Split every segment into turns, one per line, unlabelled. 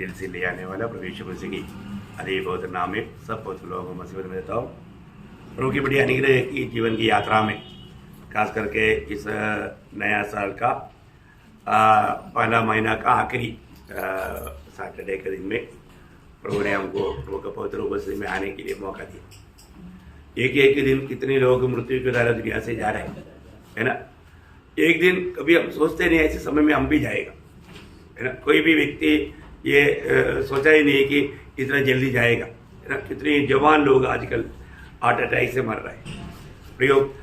जल्द से ले आने वाला प्रभु यीशु मसीह की अरे पवित्र नाम में सब पवित्र लोगों को मुसीबत में देता हूँ। प्रभु की बड़ी अनुग्रह की जीवन की यात्रा में खास करके इस नया साल का पहला महीना का आखिरी सैटरडे के दिन में प्रभु ने हमको प्रभु का पवित्र उपस्थिति में आने के लिए मौका दिया। एक दिन कितने लोग मृत्यु के द्वारा दुनिया से जा रहे हैं, है ना। एक दिन कभी हम सोचते नहीं ऐसे समय में हम भी जाएगा, है ना। कोई भी व्यक्ति ये सोचा ही नहीं कि इतना जल्दी जाएगा, है ना। कितने जवान लोग आजकल हार्ट अटैक से मर रहे हैं। प्रयोग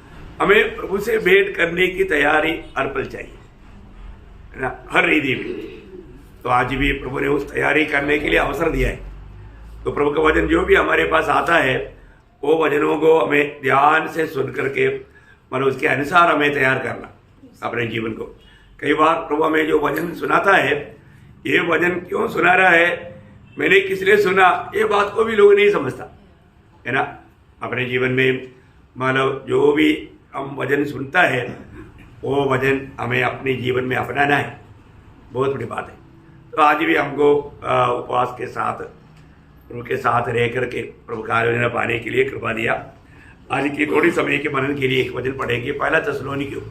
हमें प्रभु से भेंट करने की तैयारी हर पल चाहिए, है ना, हर रीति में। तो आज भी प्रभु ने उस तैयारी करने के लिए अवसर दिया है। तो प्रभु का वचन जो भी हमारे पास आता है वो वचनों को हमें ध्यान से सुन करके मतलब उसके अनुसार हमें तैयार करना अपने जीवन को। कई बार प्रभु हमें जो वचन सुनाता है, ये वचन क्यों सुना रहा है, मैंने किस लिए सुना, ये बात को भी लोग नहीं समझता, है ना। अपने जीवन में मतलब जो भी हम वचन सुनता है वो वचन हमें अपने जीवन में अपनाना है, बहुत बड़ी बात है। तो आज भी हमको उपवास के साथ प्रभु के साथ रह करके प्रभु का आराधना पाने के लिए कृपा दिया। आज की थोड़ी समय के मनन के लिए एक वचन पढ़ेंगे, पहला थिस्सलुनीकियों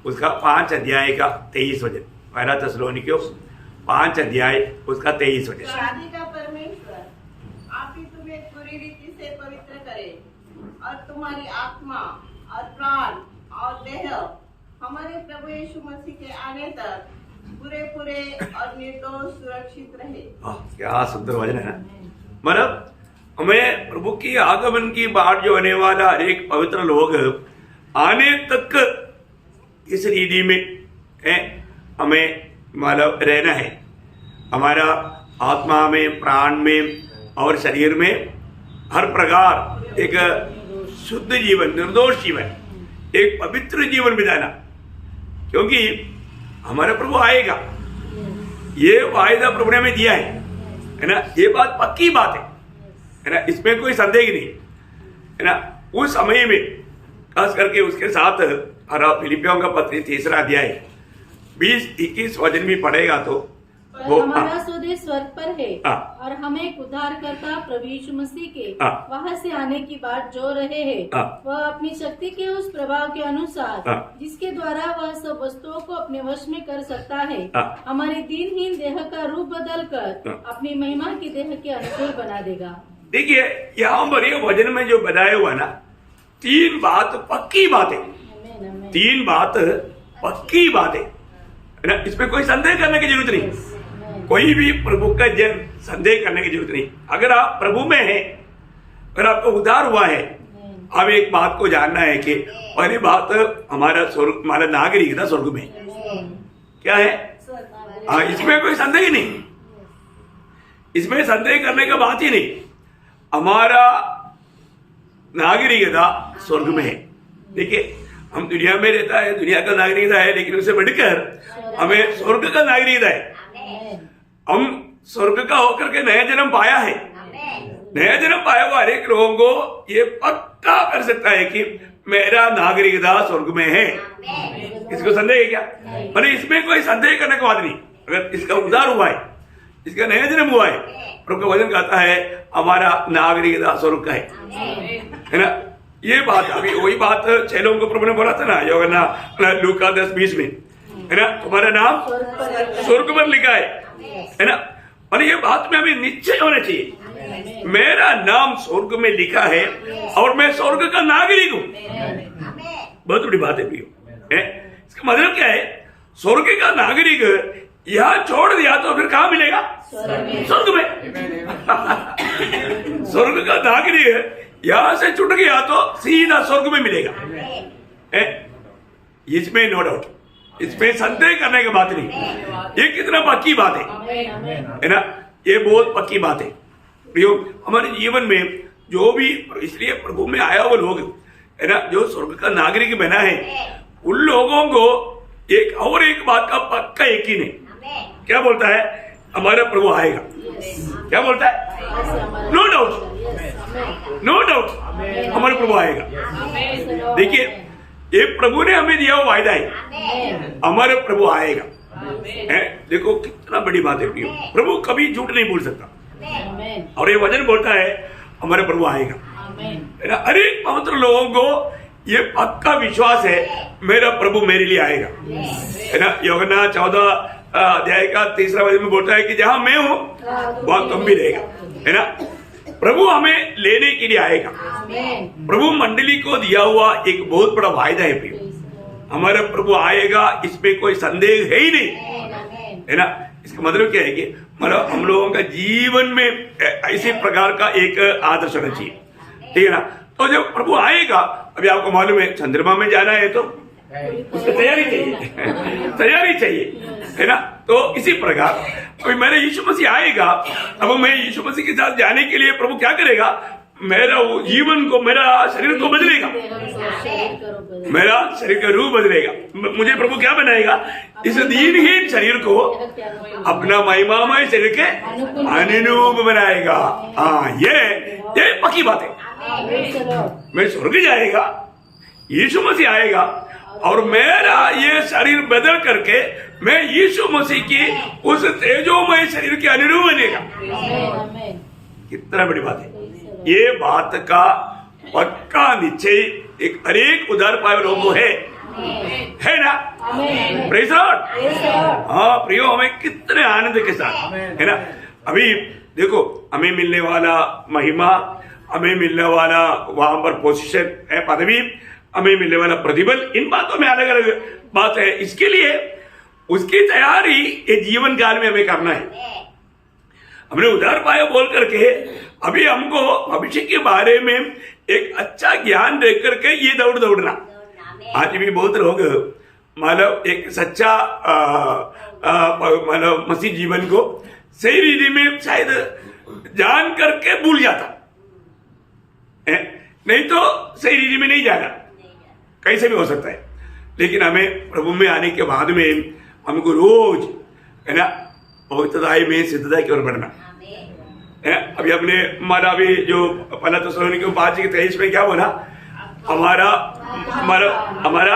उसका 5 अध्याय का 23 वचन। पहला थिस्सलुनीकियों 5 अध्याय उसका 23 वचन।
शादी का परमेश्वर आप ही तुम्हें पूरी रीति से पवित्र करे और तुम्हारी आत्मा और प्राण और देह हमारे प्रभु यीशु मसीह के आने तक पूरे और निर्दोष सुरक्षित रहे।
क्या सुंदर वचन है ना। मतलब हमें प्रभु की आगमन की बाट जो होने वाला हर एक पवित्र लोग आने तक इस रीति में है हमें मतलब रहना है। हमारा आत्मा में, प्राण में और शरीर में हर प्रकार एक शुद्ध जीवन, निर्दोष जीवन, एक पवित्र जीवन बिताना, क्योंकि हमारा प्रभु आएगा। ये वायदा प्रभु ने हमें दिया है ना। ये बात पक्की बात है ना, इसमें कोई संदेह नहीं, है ना। उस समय में खास करके उसके साथ फिलिपियों का पत्र 3 अध्याय 20-21 वचन भी पढ़ेगा तो
वो हमारा स्वदेश स्वर्ग पर है और हमें उद्धारकर्ता प्रभु यीशु मसीह के वहां से आने की बात जो रहे हैं वह अपनी शक्ति के उस प्रभाव के अनुसार जिसके द्वारा वह सब वस्तुओं को अपने वश में कर सकता है हमारे दीनहीन देह का रूप बदल कर अपनी महिमा की देह के अनुकूल बना देगा। देखिए
यहाँ पर ये वचन में जो बताया हुआ ना, 3 बात पक्की बात है, 3 बात पक्की बात है ना। इसमें कोई संदेह करने की जरूरत नहीं, कोई भी प्रभु का जन संदेह करने की जरूरत नहीं। अगर आप प्रभु में हैं, अगर आपको उद्धार हुआ है, अब एक बात को जानना है कि पहली बात हमारा स्वर्ग, हमारा नागरिकता स्वर्ग में क्या है। इसमें कोई संदेह नहीं, इसमें संदेह करने का बात ही नहीं। हमारा नागरिकता स्वर्ग में है। देखिए हम दुनिया में रहता है, दुनिया का नागरिकता है, लेकिन उससे बढ़कर हमें स्वर्ग का नागरिकता है। हम स्वर्ग का होकर के नया जन्म पाया है। नया जन्म पाया हुआ हर एक लोगों को ये पक्का कर सकता है कि मेरा नागरिकता स्वर्ग में है। इसको संदेह है क्या? अरे इसमें कोई संदेह करने की बात नहीं। अगर इसका उद्धार हुआ है, इसका नया जन्म हुआ है, प्रभु का वचन कहता है हमारा नागरिकता स्वर्ग का है ना। ये बात अभी वही बात 6 लोगों को प्रभु ने बोला था ना, यूहन्ना लूका 10:20 में, है ना। तुम्हारा नाम स्वर्ग पर लिखा है ना। और ये बात में हमें निश्चय होना चाहिए, मेरा नाम स्वर्ग में लिखा है और मैं स्वर्ग का नागरिक हूँ। बहुत बड़ी बात है प्रियो। इसका मतलब क्या है? स्वर्ग का नागरिक यहाँ छोड़ दिया तो फिर कहाँ मिलेगा? स्वर्ग में। स्वर्ग का नागरिक यहां से छूट गया तो सीधा स्वर्ग में मिलेगा। इसमें नो डाउट, इसमें संदेह करने की बात नहीं। ये कितना पक्की बात है ना, ये बहुत पक्की बात है। हमारे जीवन में जो भी, इसलिए प्रभु में आया वो लोग है ना, जो स्वर्ग का नागरिक बना है, उन लोगों को एक और एक बात का पक्का यकीन है। क्या बोलता है? हमारा प्रभु आएगा। क्या बोलता है? नो डाउट, नो डाउट हमारा प्रभु आएगा। देखिए ये प्रभु ने हमें दिया हुआ वायदा है, हमारा प्रभु आएगा। देखो कितना बड़ी बात है प्रियो, प्रभु कभी झूठ नहीं बोल सकता। और ये वचन बोलता है हमारे प्रभु आएगा, है ना। अरे पवित्र लोगों को ये पक्का विश्वास है मेरा प्रभु मेरे लिए आएगा, है ना। यूहन्ना 14 अध्याय का 3 वचन में बोलता है कि जहां मैं हूं वहां तुम भी रहेगा, है ना। प्रभु हमें लेने के लिए आएगा। प्रभु मंडली को दिया हुआ एक बहुत बड़ा वायदा है प्रियो, हमारा प्रभु आएगा, इसमें कोई संदेह है ही नहीं, है ना। इसका मतलब क्या है कि मतलब हम लोगों का जीवन में ऐसे प्रकार का एक आदर्श होना चाहिए, ठीक है ना। तो जब प्रभु आएगा, अभी आपको मालूम है चंद्रमा में जाना है तो उसकी तैयारी चाहिए तैयारी चाहिए, है ना। तो इसी प्रकार अभी मेरा यीशु मसीह आएगा, अब मैं यीशु मसीह के साथ जाने के लिए प्रभु क्या करेगा, मेरा जीवन को, मेरा शरीर को बदलेगा, मेरा शरीर का रूप बदलेगा। मुझे प्रभु क्या बनाएगा, इस दीनहीन शरीर को अपना महिमामय शरीर के अनुरूप बनाएगा। हाँ, ये पक्की बात है। मैं स्वर्ग जाएगा, यीशु मसीह आएगा और मेरा ये शरीर बदल करके मैं यीशु मसीह की उस तेजोमय शरीर के अनुरूप बनेगा। कितना बड़ी बात है, ये बात का पक्का निश्चय एक अनेक उदार पाए लोगों को है ना। Praise Lord. हाँ प्रियो, हमें कितने आनंद के साथ, है ना। अभी देखो हमें मिलने वाला महिमा, हमें मिलने वाला वहां पर पोजीशन है, पदवी, हमें मिलने वाला प्रतिबल, इन बातों में अलग अलग बात है। इसके लिए उसकी तैयारी ये जीवन काल में हमें करना है। हमने उधार पाया बोल करके अभी हमको भविष्य के बारे में एक अच्छा ज्ञान देख करके ये दौड़ना। आज भी बहुत लोग मतलब एक सच्चा मतलब मसीह जीवन को सही रीति में शायद जान करके भूल जाता है, नहीं तो सही रीति में नहीं जाना, कैसे भी हो सकता है। लेकिन हमें प्रभु में आने के बाद में हमको रोज, है ना, पवित्रताई में सिद्धता की ओर बढ़ना है। अभी हमने हमारा भी जो पहला तेसलोनिके 5:23 में क्या बोला, हमारा
हमारे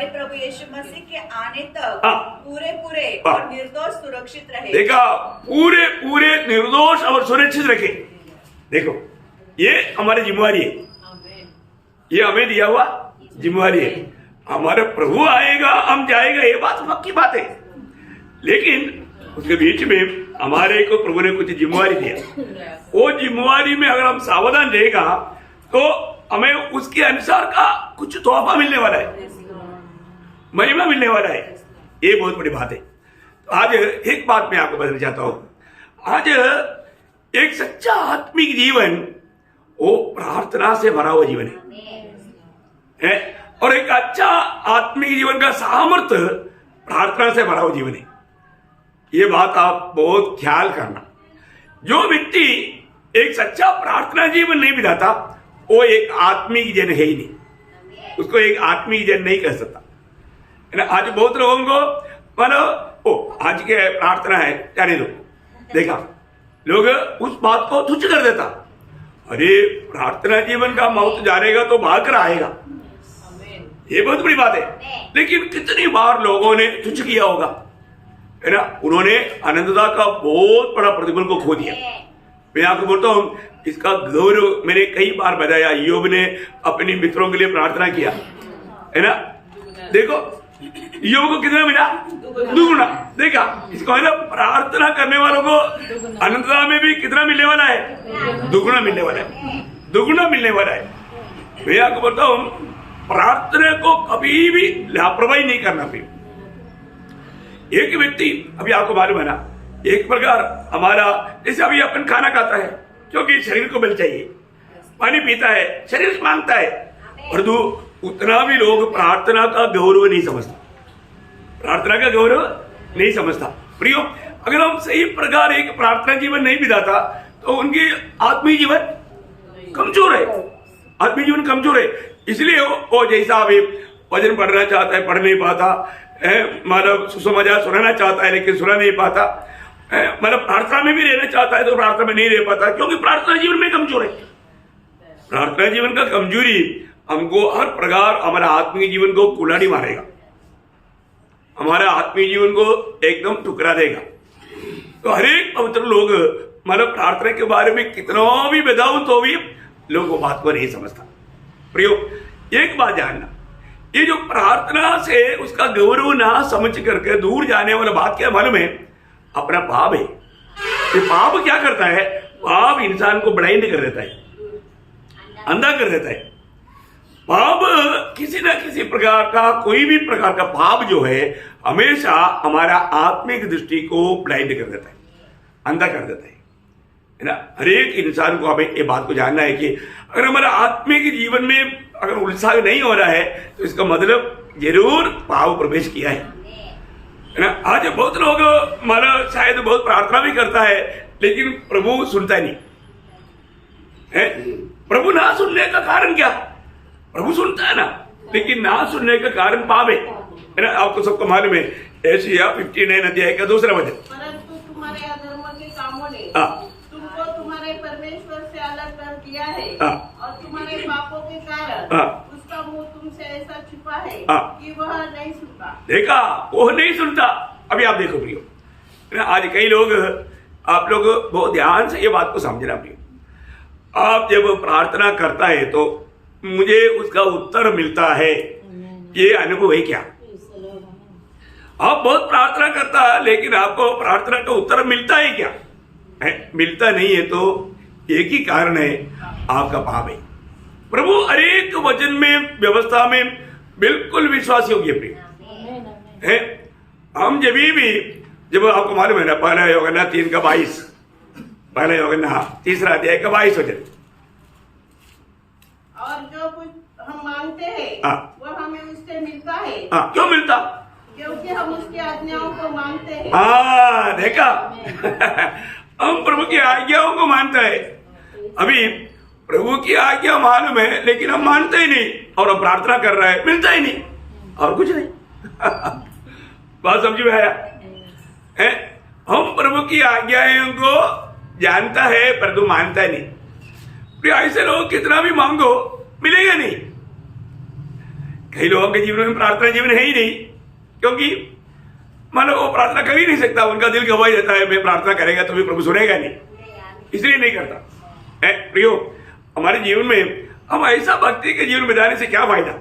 प्रभु यीशु मसीह के आने तक पूरे और निर्दोष सुरक्षित रहे।
देखा, पूरे निर्दोष और सुरक्षित रखे। देखो ये हमारी जिम्मेवारी है, ये हमें दिया हुआ जिम्मेवारी है। हमारा प्रभु आएगा, हम जाएगा, ये बात पक्की बात है। लेकिन उसके बीच में हमारे को प्रभु ने कुछ जिम्मेवारी दिया, वो जिम्मेवारी में अगर हम सावधान रहेगा तो हमें उसके अनुसार का कुछ तोहफा मिलने वाला है, महिमा मिलने वाला है। ये बहुत बड़ी बात है। तो आज एक बात मैं आपको बताना चाहता हूं, आज एक सच्चा आत्मिक जीवन वो प्रार्थना से भरा हुआ जीवन है, और एक अच्छा आत्मिक जीवन का सामर्थ्य प्रार्थना से भरा हुआ जीवन है। ये बात आप बहुत ख्याल करना। जो व्यक्ति एक सच्चा प्रार्थना जीवन नहीं बिताता वो एक आत्मिक जन है ही नहीं, उसको एक आत्मिक जन नहीं कह सकता, है ना। आज बहुत लोगों को मानो आज के प्रार्थना है, जाने दो, देखा लोग उस बात को तुच्छ कर देता। अरे प्रार्थना जीवन का मौत जानेगा तो भाग कर आएगा, ये बहुत बड़ी बात है। लेकिन कितनी बार लोगों ने तुच्छ किया होगा, है ना। उन्होंने आनंदता का बहुत बड़ा प्रतिफल को खो दिया। मैं आपको बोलता हूं, इसका गौरव मैंने कई बार बताया। ईयोब ने अपने मित्रों के लिए प्रार्थना किया, है ना। देखो ईयोब को कितना मिला, दुगुना। देखा, इसको है ना, प्रार्थना करने वालों को आनंदता में भी कितना मिलने वाला है, दुगुना मिलने वाला है, दुगुना मिलने वाला है। मैं आपको बोलता हूं, प्रार्थना को कभी भी लापरवाही नहीं करना चाहिए। एक व्यक्ति, अभी आपको मालूम है ना, एक प्रकार हमारा जैसे अभी अपन खाना खाता है क्योंकि शरीर को बल चाहिए, पानी पीता है, शरीर मांगता है, परंतु उतना भी लोग प्रार्थना का गौरव नहीं समझता, प्रार्थना का गौरव नहीं समझता। प्रियो, अगर हम सही प्रकार एक प्रार्थना जीवन नहीं बिताता तो उनकी आत्मीय जीवन कमजोर है, आत्मीय जीवन कमजोर है। इसलिए वो जैसा अभी वचन पढ़ना चाहता है, पढ़ नहीं पाता, मतलब सुसमाचार सुनाना चाहता है लेकिन सुना नहीं पाता, मतलब प्रार्थना में भी रहना चाहता है तो प्रार्थना में नहीं रह पाता, क्योंकि प्रार्थना जीवन में कमजोर है। प्रार्थना जीवन का कमजोरी हमको हर प्रकार हमारा आत्मिक जीवन को कुल्हाड़ी मारेगा, हमारा आत्मीय जीवन को एकदम टुकरा देगा। तो हर एक पवित्र लोग मतलब प्रार्थना के बारे में कितना भी बताऊं तो भी लोग वो बात को नहीं समझता। प्रियो, एक बात जानना, ये जो प्रार्थना से उसका गौरव ना समझ करके दूर जाने वाला बात क्या मालूम है? अपना पाप है। ये पाप क्या करता है? पाप इंसान को ब्लाइंड कर देता है, अंधा कर देता है। पाप किसी ना किसी प्रकार का, कोई भी प्रकार का पाप जो है हमेशा हमारा आत्मिक दृष्टि को ब्लाइंड कर देता है, अंधा कर देता है ना। हर एक इंसान को हमें ये बात को जानना है कि अगर हमारा आत्मिक जीवन में अगर उत्साह नहीं हो रहा है तो इसका मतलब जरूर पाप प्रवेश किया है ना। आज बहुत लोग हमारा शायद बहुत प्रार्थना भी करता है लेकिन प्रभु सुनता नहीं है। प्रभु ना सुनने का कारण क्या? प्रभु सुनता है ना, लेकिन ना सुनने का कारण पाप है ना। आपको सबको मालूम है, एशिया 59 अध्याय का 2 वचन,
परंतु तुम्हारे अधर्म के कामों ने तुमको तुम्हारे परमेश्वर से अलग कर दिया है और तुम्हारे पापों के कारण उसका मुंह तुमसे ऐसा छुपा है कि वह नहीं सुनता। देखा,
वो नहीं सुनता। अभी आप देखो प्रियो, आज कई लोग, आप लोग बहुत ध्यान से ये बात को समझना प्रियो, आप जब प्रार्थना करता है तो मुझे उसका उत्तर मिलता है, ये अनुभव है क्या? आप बहुत प्रार्थना करता है लेकिन आपको प्रार्थना का उत्तर मिलता है क्या? मिलता नहीं है तो एक ही कारण है, आपका पाप है। प्रभु हर एक वचन में, व्यवस्था में बिल्कुल विश्वास योग्य प्रिय है। हम जब आपको मालूम है ना, पहला यूहन्ना 3 का 22, पहला यूहन्ना 3 अध्याय का 22 वचन,
और जो कुछ हम मांगते हैं वो हमें उससे मिलता है।
क्यों मिलता?
क्योंकि हम उसकी आज्ञाओं को मानते हैं।
देखा हम प्रभु की आज्ञाओं को मानते हैं। अभी प्रभु की आज्ञा मालूम है लेकिन हम मानते ही नहीं और हम प्रार्थना कर रहे हैं, मिलता ही नहीं और कुछ नहीं। बात समझ में आया है? हम प्रभु की आज्ञाओं को जानता है परंतु मानता ही नहीं। ऐसे लोग कितना भी मांगो मिलेगा नहीं। कई लोगों के जीवन में प्रार्थना जीवन है ही नहीं, क्योंकि मान लो वो प्रार्थना कर ही नहीं सकता, उनका दिल गवाही देता है मैं प्रार्थना करेगा तो भी प्रभु सुनेगा नहीं, इसलिए नहीं करता। प्रियो, हमारे जीवन में हम ऐसा भक्ति के जीवन बिताने से क्या फायदा?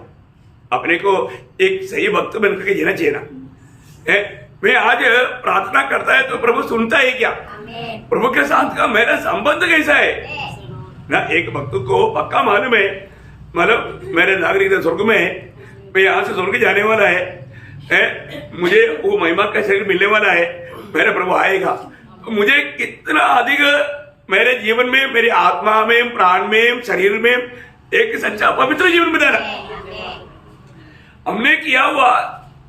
अपने को एक सही भक्त बन करके जीना चाहिए ना। मैं आज प्रार्थना करता है तो प्रभु सुनता है क्या? प्रभु के साथ का मेरा संबंध कैसा है ना? एक भक्त को पक्का मालूम है, मतलब मेरे नागरिक स्वर्ग में है, मैं यहाँ से स्वर्ग जाने वाला है, मुझे वो महिमा का शरीर मिलने वाला है, मेरा प्रभु आएगा। तो मुझे कितना अधिक मेरे जीवन में, मेरी आत्मा में, प्राण में, शरीर में एक सच्चा पवित्र जीवन बिताना हमने किया हुआ।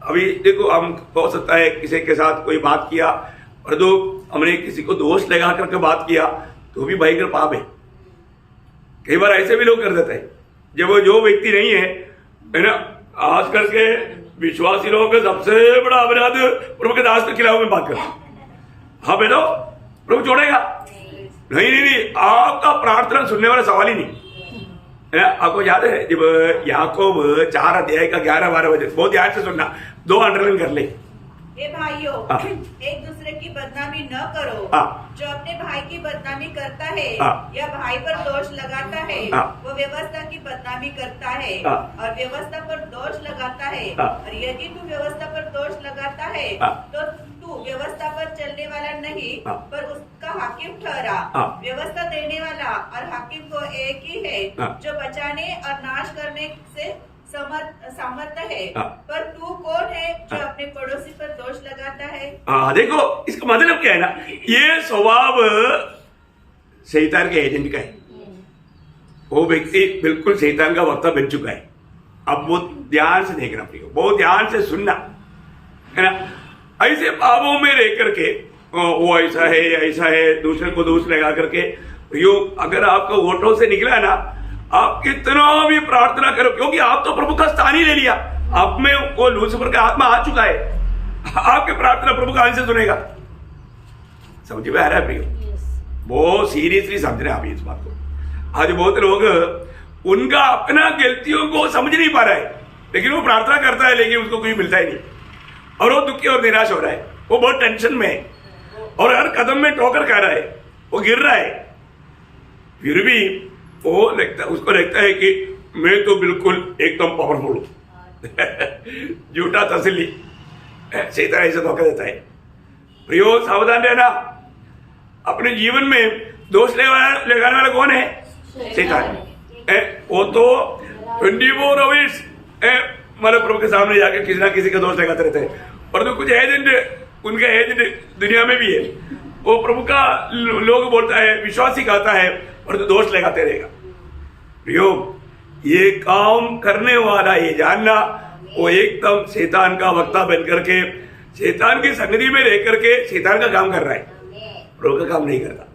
अभी देखो, हम हो सकता है किसी के साथ कोई बात किया और तो हमने किसी को दोष लगा करके बात किया तो भी भयंकर पाप है। कई बार ऐसे भी लोग कर देते हैं, जब वो जो व्यक्ति नहीं है ना, आज करके विश्वासी लोगों का सबसे बड़ा अपराध प्रभु के दास के खिलाफ में बात करते। हाँ बेटो, प्रभु छोड़ेगा नहीं, आपका प्रार्थना सुनने वाला सवाल ही नहीं है। आपको याद है जब याकूब 4 अध्याय का 11-12 वचन, बहुत ध्यान से सुनना, 2 अंडरलाइन कर ले।
हे भाइयों, एक दूसरे की बदनामी न करो। जो अपने भाई की बदनामी करता है या भाई पर दोष लगाता है वो व्यवस्था की बदनामी करता है और व्यवस्था पर दोष लगाता है। और यदि तू व्यवस्था पर दोष लगाता है तो तू व्यवस्था पर चलने वाला नहीं पर उसका हाकिम ठहरा। व्यवस्था देने वाला और हाकिम को एक ही है, जो बचाने और नाश करने से सामर्थ्य है। पर तू कौन है जो अपने पड़ोसी पर दोष लगाता है?
देखो, इसका मतलब क्या है ना, ये स्वभाव शैतान के एजेंट का है। वो व्यक्ति बिल्कुल शैतान का वक्ता बन चुका है। अब बहुत ध्यान से देखना प्रियो, बहुत ध्यान से सुनना है ना। ऐसे पापों में रह करके वो ऐसा है, दूसरे को दोष लगा करके प्रियो, अगर आपका वोटों से निकला है ना, आप कितना भी प्रार्थना करो, क्योंकि आप तो प्रभु का स्थान ही ले लिया, आप में वो लूसीफर का आत्मा आ चुका है, आपकी प्रार्थना प्रभु कान से सुनेगा। समझ में आ रहा है प्रियो? बहुत सीरियसली समझना आप इस बात को। आज बहुत लोग उनका अपना गलतियों को समझ नहीं पा रहा है, लेकिन वो प्रार्थना करता है लेकिन उसको कुछ मिलता ही नहीं। और वो दुखी और निराश हो रहा है, वो बहुत टेंशन में है और हर कदम में ठोकर खा रहा है, वो गिर रहा है। फिर भी वो उसको लगता है कि मैं तो बिल्कुल एकदम पावरफुल हूं। झूठा तसल्ली, शैतान ऐसा धोखा देता है। प्रियो सावधान रहना, अपने जीवन में दोष लगाने वाला कौन है? शैतान। वो तो 24 आवर्स मतलब प्रभु के सामने जाकर किसी ना किसी का दोष लगाते रहते हैं। और तो कुछ एजेंट, उनका एजेंट दुनिया में भी है, वो प्रभु का लोग बोलता है, विश्वासी कहता है और तो दोष लगाते रहेगा। प्रियो, ये काम करने वाला ये जानना, वो एकदम शैतान का वक्ता बन करके शैतान की संगति में रह करके शैतान का काम कर रहा है, प्रभु का काम नहीं करता।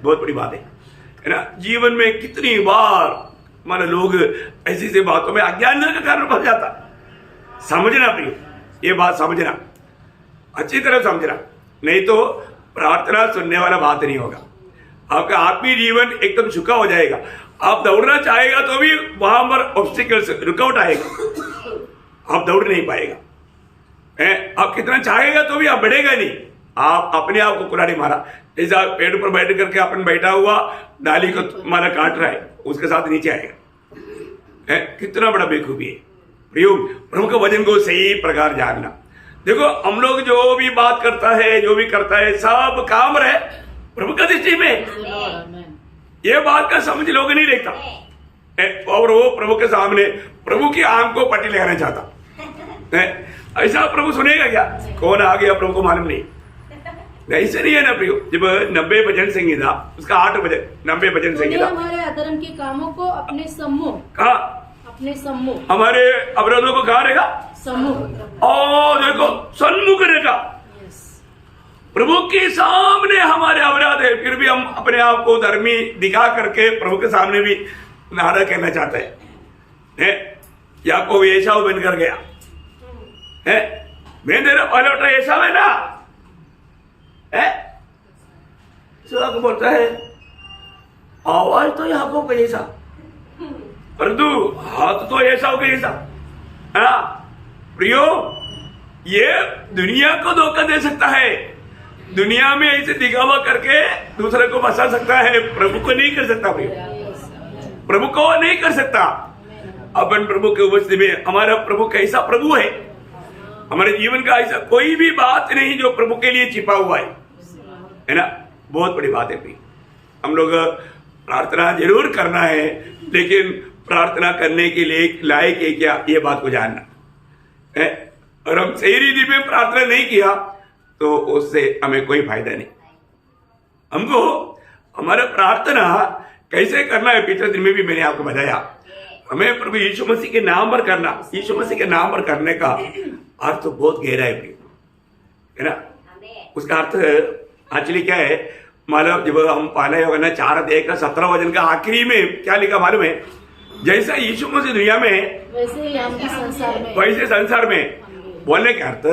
बहुत बड़ी बात है ना। जीवन में कितनी बार मान लोग ऐसी ऐसी बातों में अज्ञान का कारण फंस जाता। समझना प्रियो, ये बात समझना, अच्छी तरह समझना, नहीं तो प्रार्थना सुनने वाला बात नहीं होगा। आपका आत्मीय जीवन एकदम झुका हो जाएगा। आप दौड़ना चाहेगा तो भी वहां पर ऑब्स्टिकल्स, रुकावट आएगा, आप दौड़ नहीं पाएगा। आप कितना चाहेगा तो भी आप बढ़ेगा नहीं, आप अपने आप को कुल्हाड़ी मारा। जैसा पेड़ पर बैठ करके अपन बैठा हुआ डाली को मारा काट रहा है, उसके साथ नीचे आएगा। कितना बड़ा बेवकूफी है। प्रियो, प्रभु के वचन को सही प्रकार जानना। देखो, हम लोग जो भी बात करता है, जो भी करता है, सब काम रहे प्रभु का दृष्टि में। ये बात का समझ लोग नहीं देखता और वो प्रभु के सामने प्रभु की आंख को पट्टी लगाना चाहता है। ऐसा प्रभु सुनेगा क्या? कौन आ गया प्रभु को मालूम नहीं। ऐसे नहीं है ना प्रियो। जब 90 भजन संगीता, उसका 8 भजन 90 भजन संगीता,
हमारे अधर्म के कामों को अपने सम्मुख,
कहा
अपने सम्मुख,
हमारे अपराधों को कहा रहेगा
सम्मुख,
और देखो सन्मुख रहेगा। प्रभु के सामने हमारे अपराध है, फिर भी हम अपने आप को धर्मी दिखा करके प्रभु के सामने भी नारा कहना चाहते हैं। याकूब एसाव बनकर गया है, मैं तेरा पहलौठा एसाव है ना, तो बोलता है आवाज तो याकूब का जैसा, परंतु हाथ तो एसाव का जैसा। प्रियो, ये दुनिया को धोखा दे सकता है, दुनिया में ऐसे दिखावा करके दूसरे को फंसा सकता है, प्रभु को नहीं कर सकता। प्रियो, प्रभु को नहीं कर सकता। अपन प्रभु के उपस्थिति में, हमारा प्रभु कैसा प्रभु है, हमारे जीवन का ऐसा कोई भी बात नहीं जो प्रभु के लिए छिपा हुआ है ना। बहुत बड़ी बात है भाई। हम लोग प्रार्थना जरूर करना है, लेकिन प्रार्थना करने के लिए लायक है क्या, ये बात को जानना है। और हम सही रीति में प्रार्थना नहीं किया तो उससे हमें कोई फायदा नहीं। हमको हमारा प्रार्थना कैसे करना है, पिछले दिन में भी मैंने आपको बताया। हमें प्रभु यीशु मसीह के नाम पर करना। यीशु मसीह के नाम पर करने का अर्थ तो बहुत गहरा है ना। उसका अर्थ एक्चुअली क्या है, मालूम जब हम पाला होगा ना 4 अध्याय का 17 वचन का आखिरी में क्या लिखा मालूम है? जैसा यीशु मसीह दुनिया में है वैसे संसार में। बोलने का अर्थ,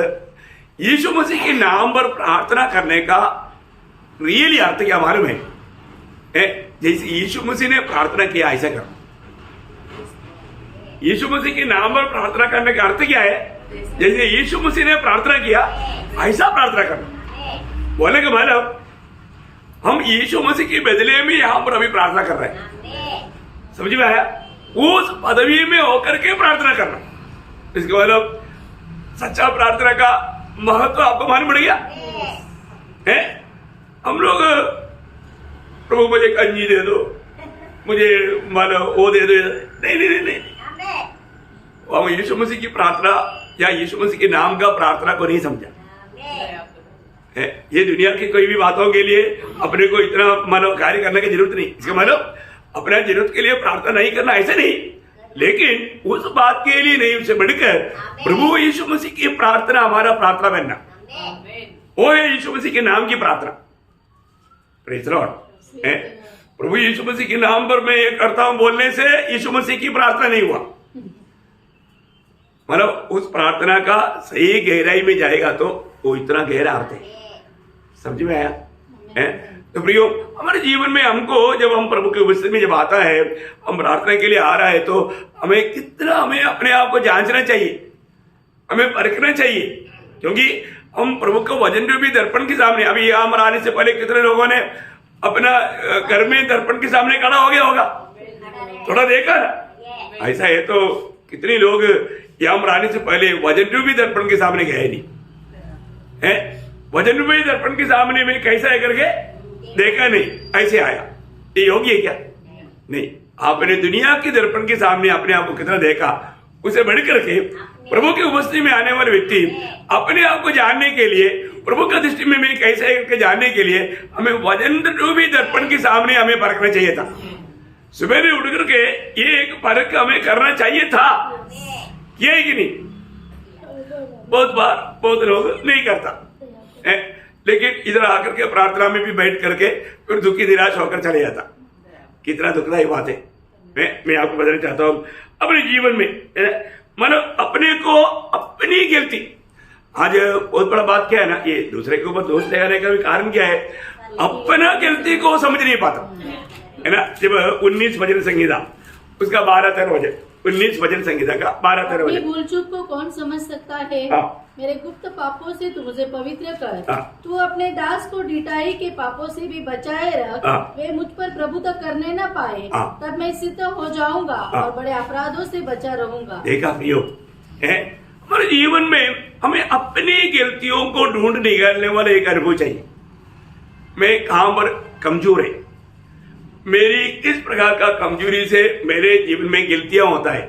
यीशु मसीह के नाम पर प्रार्थना करने का रियली अर्थ क्या मालूम है? जैसे यीशु मसीह ने प्रार्थना किया ऐसा करो। यीशु मसीह के नाम पर प्रार्थना करने का अर्थ क्या है? जैसे यीशु मसीह ने प्रार्थना किया ऐसा प्रार्थना करना। बोलने का मतलब, हम यीशु मसीह के बदले में यहां पर अभी प्रार्थना कर रहे हैं। समझ में आया? उस पदवी में होकर के प्रार्थना करना, इसके मतलब सच्चा प्रार्थना का महत्व आपको मालूम पड़ गया है। हम लोग प्रभु मुझे कंजी दे दो, मुझे मानो वो दे दो, नहीं नहीं नहीं, नहीं। हम यीशु मसीह की प्रार्थना या यीशु मसीह के नाम का प्रार्थना को नहीं समझा है। ये दुनिया की कोई भी बातों के लिए अपने को इतना मानो कार्य करने की जरूरत नहीं। इसका मतलब अपने जरूरत के लिए प्रार्थना नहीं करना ऐसे नहीं, लेकिन उस बात के लिए नहीं, उससे बढ़कर प्रभु यीशु मसीह की प्रार्थना हमारा प्रार्थना बनना, वो है यीशु मसीह के नाम की प्रार्थना। Praise the Lord. प्रभु यीशु मसीह के नाम पर मैं ये करता हूं बोलने से यीशु मसीह की प्रार्थना नहीं हुआ। मतलब उस प्रार्थना का सही गहराई में जाएगा तो वो इतना गहरा अर्थ है। समझ में आया है? तो प्रियो, हमारे जीवन में हमको जब हम प्रभु के उपस्थिति में जब आता है, हम प्रार्थना के लिए आ रहा है, तो हमें कितना हमें अपने आप को जांचना चाहिए। हमें परखना चाहिए, क्योंकि हम प्रभु को वजन रूपी दर्पण के सामने, अभी यहाँ पर आने से पहले कितने लोगों ने अपना घर में दर्पण के सामने खड़ा हो गया होगा, थोड़ा देखा ना। ऐसा है तो कितने लोग यहाँ पर आने से पहले वजन रूपी दर्पण के सामने गए नहीं है। वजन रूपी दर्पण के सामने में कैसा है करके देखा नहीं, ऐसे आया, ये योग्य है क्या? नहीं। आपने दुनिया के दर्पण के सामने अपने आप को कितना देखा, उसे बढ़कर के प्रभु की उपस्थिति में आने वाले व्यक्ति अपने आप को जानने के लिए, प्रभु का दृष्टि में मैं कैसे है करके जानने के लिए हमें वजन रूपी दर्पण के सामने हमें परखना चाहिए था। सुबह उठ करके ये एक परख हमें करना चाहिए था, किया है कि नहीं? बहुत बार बहुत लोग नहीं करता है, लेकिन इधर आकर के प्रार्थना में भी बैठ करके फिर दुखी निराश होकर चले जाता। कितना दुखदायी बात है। मैं आपको बताना चाहता हूँ अपने जीवन में, मतलब अपने को अपनी गलती, आज बहुत बड़ा बात क्या है ना, ये दूसरे के ऊपर दोष लगाने का भी कारण क्या है, अपना गलती को समझ नहीं पाता है ना। जब 19 भजन संगीता उसका 12-13 वजन, 19 भजन संगीता का 12-13 वजन।
भूल चूक को कौन समझ सकता है? मेरे गुप्त पापों से तू मुझे पवित्र कर, तू अपने दास को ढिठाई के पापों से भी बचाए रख, वे मुझ पर प्रभुता करने न पाए, तब मैं सिद्ध हो जाऊंगा और बड़े अपराधों से बचा रहूंगा।
देखा प्रियो, हमारे जीवन में हमें अपनी गलतियों को ढूंढ निकालने वाला एक अनुभव चाहिए। मैं कहां पर कमजोर है, मेरी किस प्रकार का कमजोरी से मेरे जीवन में गलतियां होता है,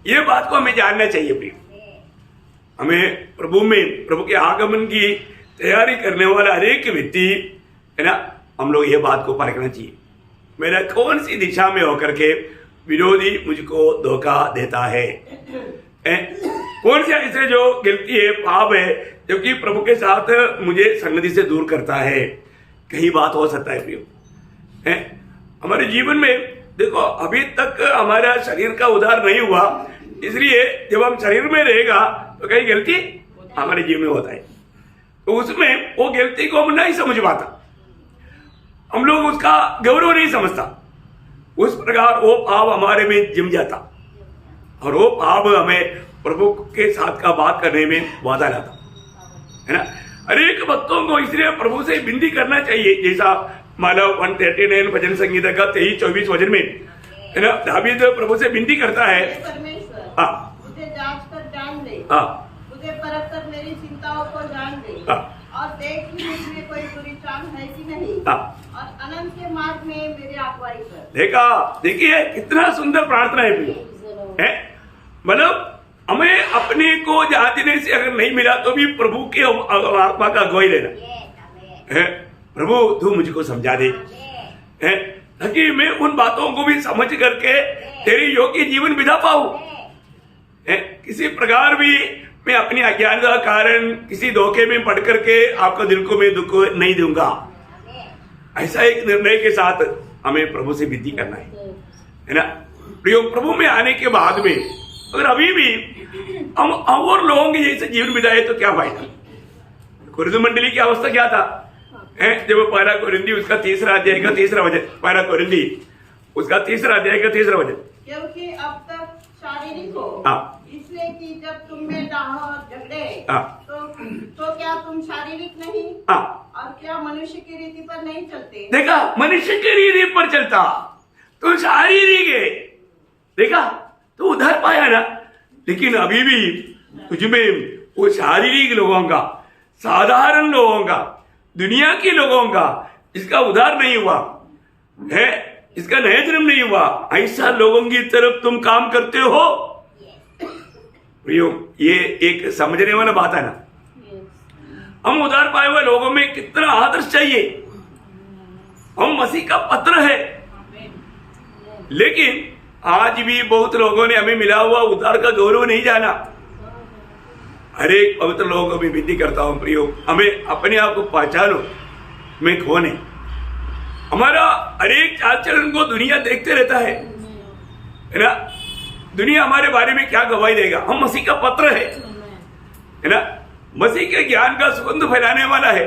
ये बात को हमें जानना चाहिए प्रियो। हमें प्रभु के आगमन की तैयारी करने वाला हर एक व्यक्ति है ना, हम लोग ये बात को परखना चाहिए, मेरा कौन सी दिशा में होकर के विरोधी मुझको धोखा देता है, कौन सी ऐसे जो गलती है, पाप है, जबकि प्रभु के साथ मुझे संगति से दूर करता है। कई बात हो सकता है प्रियो, हमारे जीवन में देखो अभी तक हमारा शरीर का उद्धार नहीं हुआ, इसलिए जब हम शरीर में रहेगा तो कई गलती हमारे जीवन में होता है, तो उसमें वो गलती को हम नहीं समझ पाता, हम लोग उसका गौरव नहीं समझता, उस प्रकार वो पाप हमारे में जिम जाता और वो पाप हमें प्रभु के साथ का बात करने में बाधा लाता है ना। हर एक भक्तों को इसलिए प्रभु से विनती करना चाहिए, जैसा मालव 139 भजन संगीता का 23-24 वचन में है ना, दावीद प्रभु से विनती करता है,
मुझे जांच कर जान दे, मुझे परख कर मेरी चिंताओं को जान दे, और देख कि मुझमें कोई बुरी चाल है कि नहीं, और अनंत के मार्ग में मेरी अगुवाई कर। देखा, देखिए कितना सुंदर प्रार्थना है। मतलब हमें अपने को जानने से अगर नहीं मिला तो भी प्रभु के आत्मा का अगुवाई लेना है। प्रभु तू मुझको समझा दे, ताकि मैं उन बातों को भी समझ करके तेरी योग्य जीवन बिता पाऊं। किसी प्रकार भी मैं अपनी अज्ञानता का कारण किसी धोखे में पड़ करके आपका दिल को मैं दुख नहीं दूंगा, ऐसा एक निर्णय के साथ हमें प्रभु से विनती करना है ना। प्रभु में आने के बाद में अगर अभी भी हम और लोगों के जैसे जीवन बिताए तो क्या फायदा। कुरिन्थ मंडली की अवस्था क्या था, जब पहला कोरिन्थी उसका 3 अध्याय का 3 वचन, पहला कोरिन्थी उसका 3 अध्याय का 3 वचन, क्योंकि अब तक शारीरिक हो, इसलिए कि जब तुम में डाह और झगड़े तो क्या तुम शारीरिक नहीं, और क्या मनुष्य की रीति पर नहीं चलते। देखा, मनुष्य की रीति पर चलता तो शारीरिक है, देखा तो उधर पाया ना, लेकिन अभी भी तुझमें वो शारीरिक लोगों का, साधारण लोगों का, दुनिया के लोगों का इसका उद्धार नहीं हुआ है, इसका नया जन्म नहीं हुआ, ऐसा लोगों की तरफ तुम काम करते हो। प्रियो, ये एक समझने वाला बात है ना। हम उद्धार पाए हुए लोगों में कितना आदर्श चाहिए, हम मसीह का पत्र है, लेकिन आज भी बहुत लोगों ने हमें मिला हुआ उद्धार का गौरव नहीं जाना। हर एक पवित्र लोगों को भी विनती करता हूं प्रियो, हमें अपने आप को पहचानो, मैं कौन है। हमारा हर एक चाल चलन को दुनिया देखते रहता है ना, दुनिया हमारे बारे में क्या गवाही देगा। हम मसीह का पत्र है ना, मसीह के ज्ञान का सुगंध फैलाने वाला है,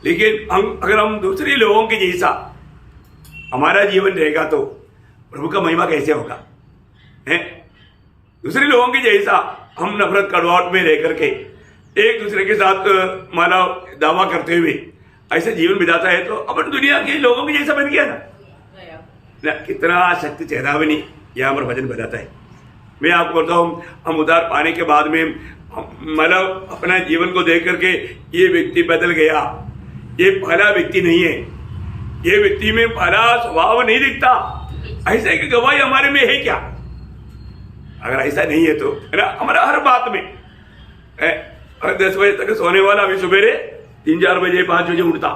लेकिन अगर हम दूसरे लोगों के जैसा हमारा जीवन रहेगा तो प्रभु का महिमा कैसे होगा। दूसरे लोगों के जैसा
हम नफरत कड़वाहट में रह करके एक दूसरे के साथ मानव दावा करते हुए ऐसे जीवन बिताता है तो अपन दुनिया के लोगों के जैसा बन गया ना। कितना शक्ति चेतावनी यहाँ पर वचन बताता है। मैं आपको बोलता हूँ, हम उद्धार पाने के बाद में मतलब अपना जीवन को देख करके ये व्यक्ति बदल गया, ये पहला व्यक्ति नहीं है, ये व्यक्ति में पहला स्वभाव नहीं दिखता, ऐसा की गवाही हमारे में है क्या? अगर ऐसा नहीं है तो है ना, हमारा हर बात में 10 बजे तक सोने वाला अभी सवेरे 3-4 बजे 5 बजे उठता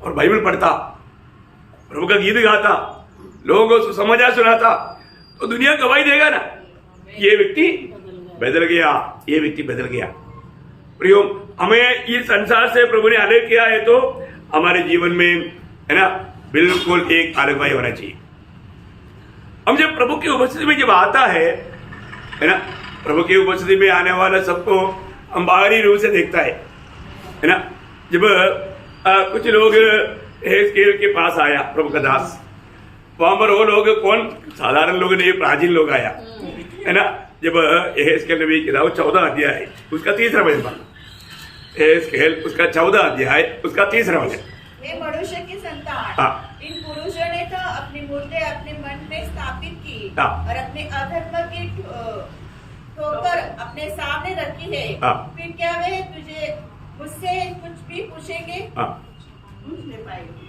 और बाइबल पढ़ता, प्रभु का गीत गाता, लोगों को सुसमाचार सुनाता, तो दुनिया गवाही देगा ना, ये व्यक्ति बदल गया, ये व्यक्ति बदल गया। प्रियो, हमें इस संसार से प्रभु ने अलग किया है तो हमारे जीवन में है ना बिल्कुल एक अलग होना चाहिए। हम जब प्रभु की उपस्थिति में जब आता है ना, प्रभु की उपस्थिति में आने वाला सबको हम बाहरी रूप से देखता है ना। जब कुछ लोग हेस्केल के पास आया प्रभु का दास, वहां पर वो लोग कौन, साधारण लोग नहीं, प्राचीन लोग आया है ना। जब हेस्केल नबी की किताब 14 अध्याय उसका 3रा वचन पढ़ना, हेस्केल उसका 14 अध्याय उसका 3रा वचन।
हे मनुष्य की संतान, इन पुरुषों ने तो अपनी मूर्ति अपने मन में स्थापित की और अपने अधर्म की ठोकर अपने सामने रखी है। फिर क्या वे तुझे मुझसे कुछ भी पूछेंगे?
पूछ ले पाएंगे।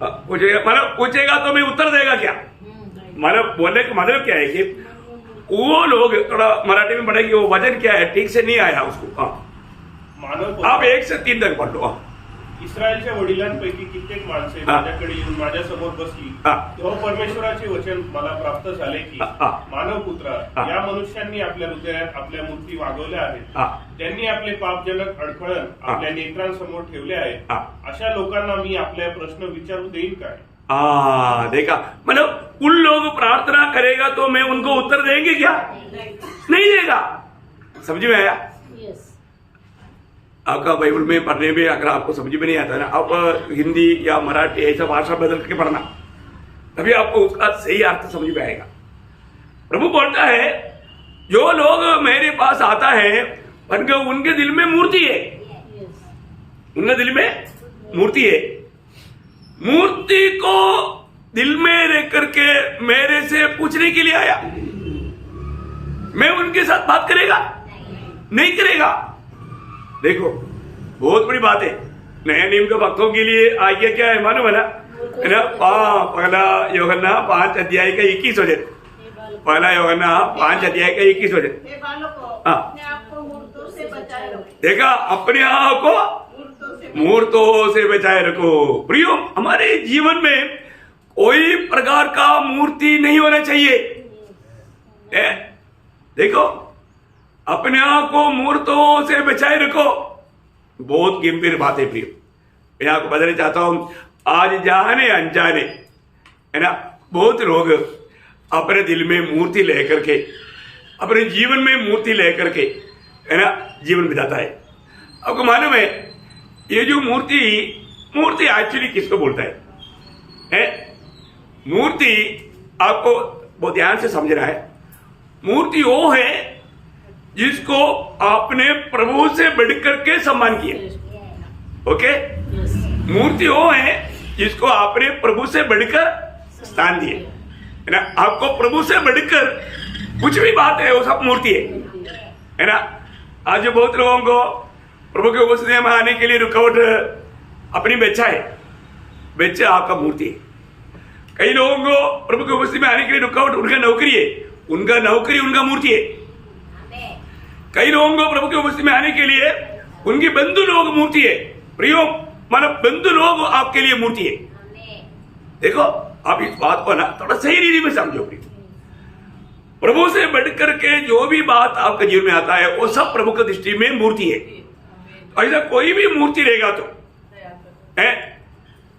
पूछेगा मतलब पूछेगा तो मैं उत्तर देगा क्या? मतलब बोलने का मतलब क्या है कि वो लोग थोड़ा मराठी में पढ़ेंगे, वो वचन क्या है ठीक से नहीं आया उसको।
मानव
आप 1 से 3 तक पढ़ लो।
इस्रायलच्या वडिलांपैकी कित्येक माणसे माझ्याकडे येऊन माझ्या समोर बसली, तेव्हा परमेश्वराचे वचन मला प्राप्त झाले की मानव पुत्रा, या मनुष्यांनी आपल्या हृदयात आपल्या मूर्ती वागवल्या आहेत, त्यांनी आपले पापजनक अडखळण आपल्या नेत्रांसमोर ठेवले आहेत, अशा लोकांना मी आपल्या प्रश्न विचारू देईन काय?
देखा, मतलब उन लोग प्रार्थना करेगा तो मैं उनको उत्तर देंगे क्या? नहीं देगा। समझ में आया? आपका बाइबल में पढ़ने में अगर आपको समझ में नहीं आता ना, आप हिंदी या मराठी ऐसा भाषा बदल के पढ़ना, तभी आपको उसका सही अर्थ समझ में आएगा। प्रभु बोलता है जो लोग मेरे पास आता है उनके दिल में मूर्ति है, उनके दिल में मूर्ति है। मूर्ति को दिल में रह करके मेरे से पूछने के लिए आया, मैं उनके साथ बात करेगा? नहीं करेगा। देखो बहुत बड़ी बात है, नया नियम के भक्तों के लिए आज्ञा क्या है मालूम है ना? पहला यूहन्ना 5 अध्याय का 21 वचन, पहला यूहन्ना 5 अध्याय का 21 वचन।
अपने आप को मूर्तों से बचाए रखो।
देखा, अपने आप को मूर्तों से बचाए रखो। प्रियो, हमारे जीवन में कोई प्रकार का मूर्ति नहीं होना चाहिए। देखो, अपने आप को मूर्तों से बचाए रखो, बहुत गंभीर बात है प्रियो। मैं आपको बताना चाहता हूं, आज जाने अनजाने है ना बहुत लोग अपने दिल में मूर्ति लेकर के, अपने जीवन में मूर्ति लेकर के है ना जीवन बिताता है। आपको मालूम है ये जो मूर्ति एक्चुअली किसको बोलता है? मूर्ति आपको बहुत ध्यान से समझना है। मूर्ति वो है जिसको आपने प्रभु से बढ़कर के सम्मान किया। ओके, मूर्ति वो है जिसको आपने प्रभु से बढ़कर स्थान दिए, है ना। आपको प्रभु से बढ़कर कुछ भी बात है वो सब मूर्ति है ना। आज बहुत लोगों को प्रभु के उपस्थिति में आने के लिए रुकावट अपनी बच्चा है, बच्चा आपका मूर्ति है। कई लोगों को प्रभु के उपस्थिति में आने के लिए रुकावट उनका नौकरी है, उनका नौकरी उनका मूर्ति है। कई लोगों को प्रभु के उपस्थिति में आने के लिए उनके बंधु लोग मूर्ति है। प्रियो, मतलब बंधु लोग आपके लिए मूर्ति है। देखो, आप इस बात को ना थोड़ा सही रीति में समझो। प्रभु से बढ़कर के जो भी बात आपके जीवन में आता है वो सब प्रभु की दृष्टि में मूर्ति है। ऐसा कोई भी मूर्ति रहेगा तो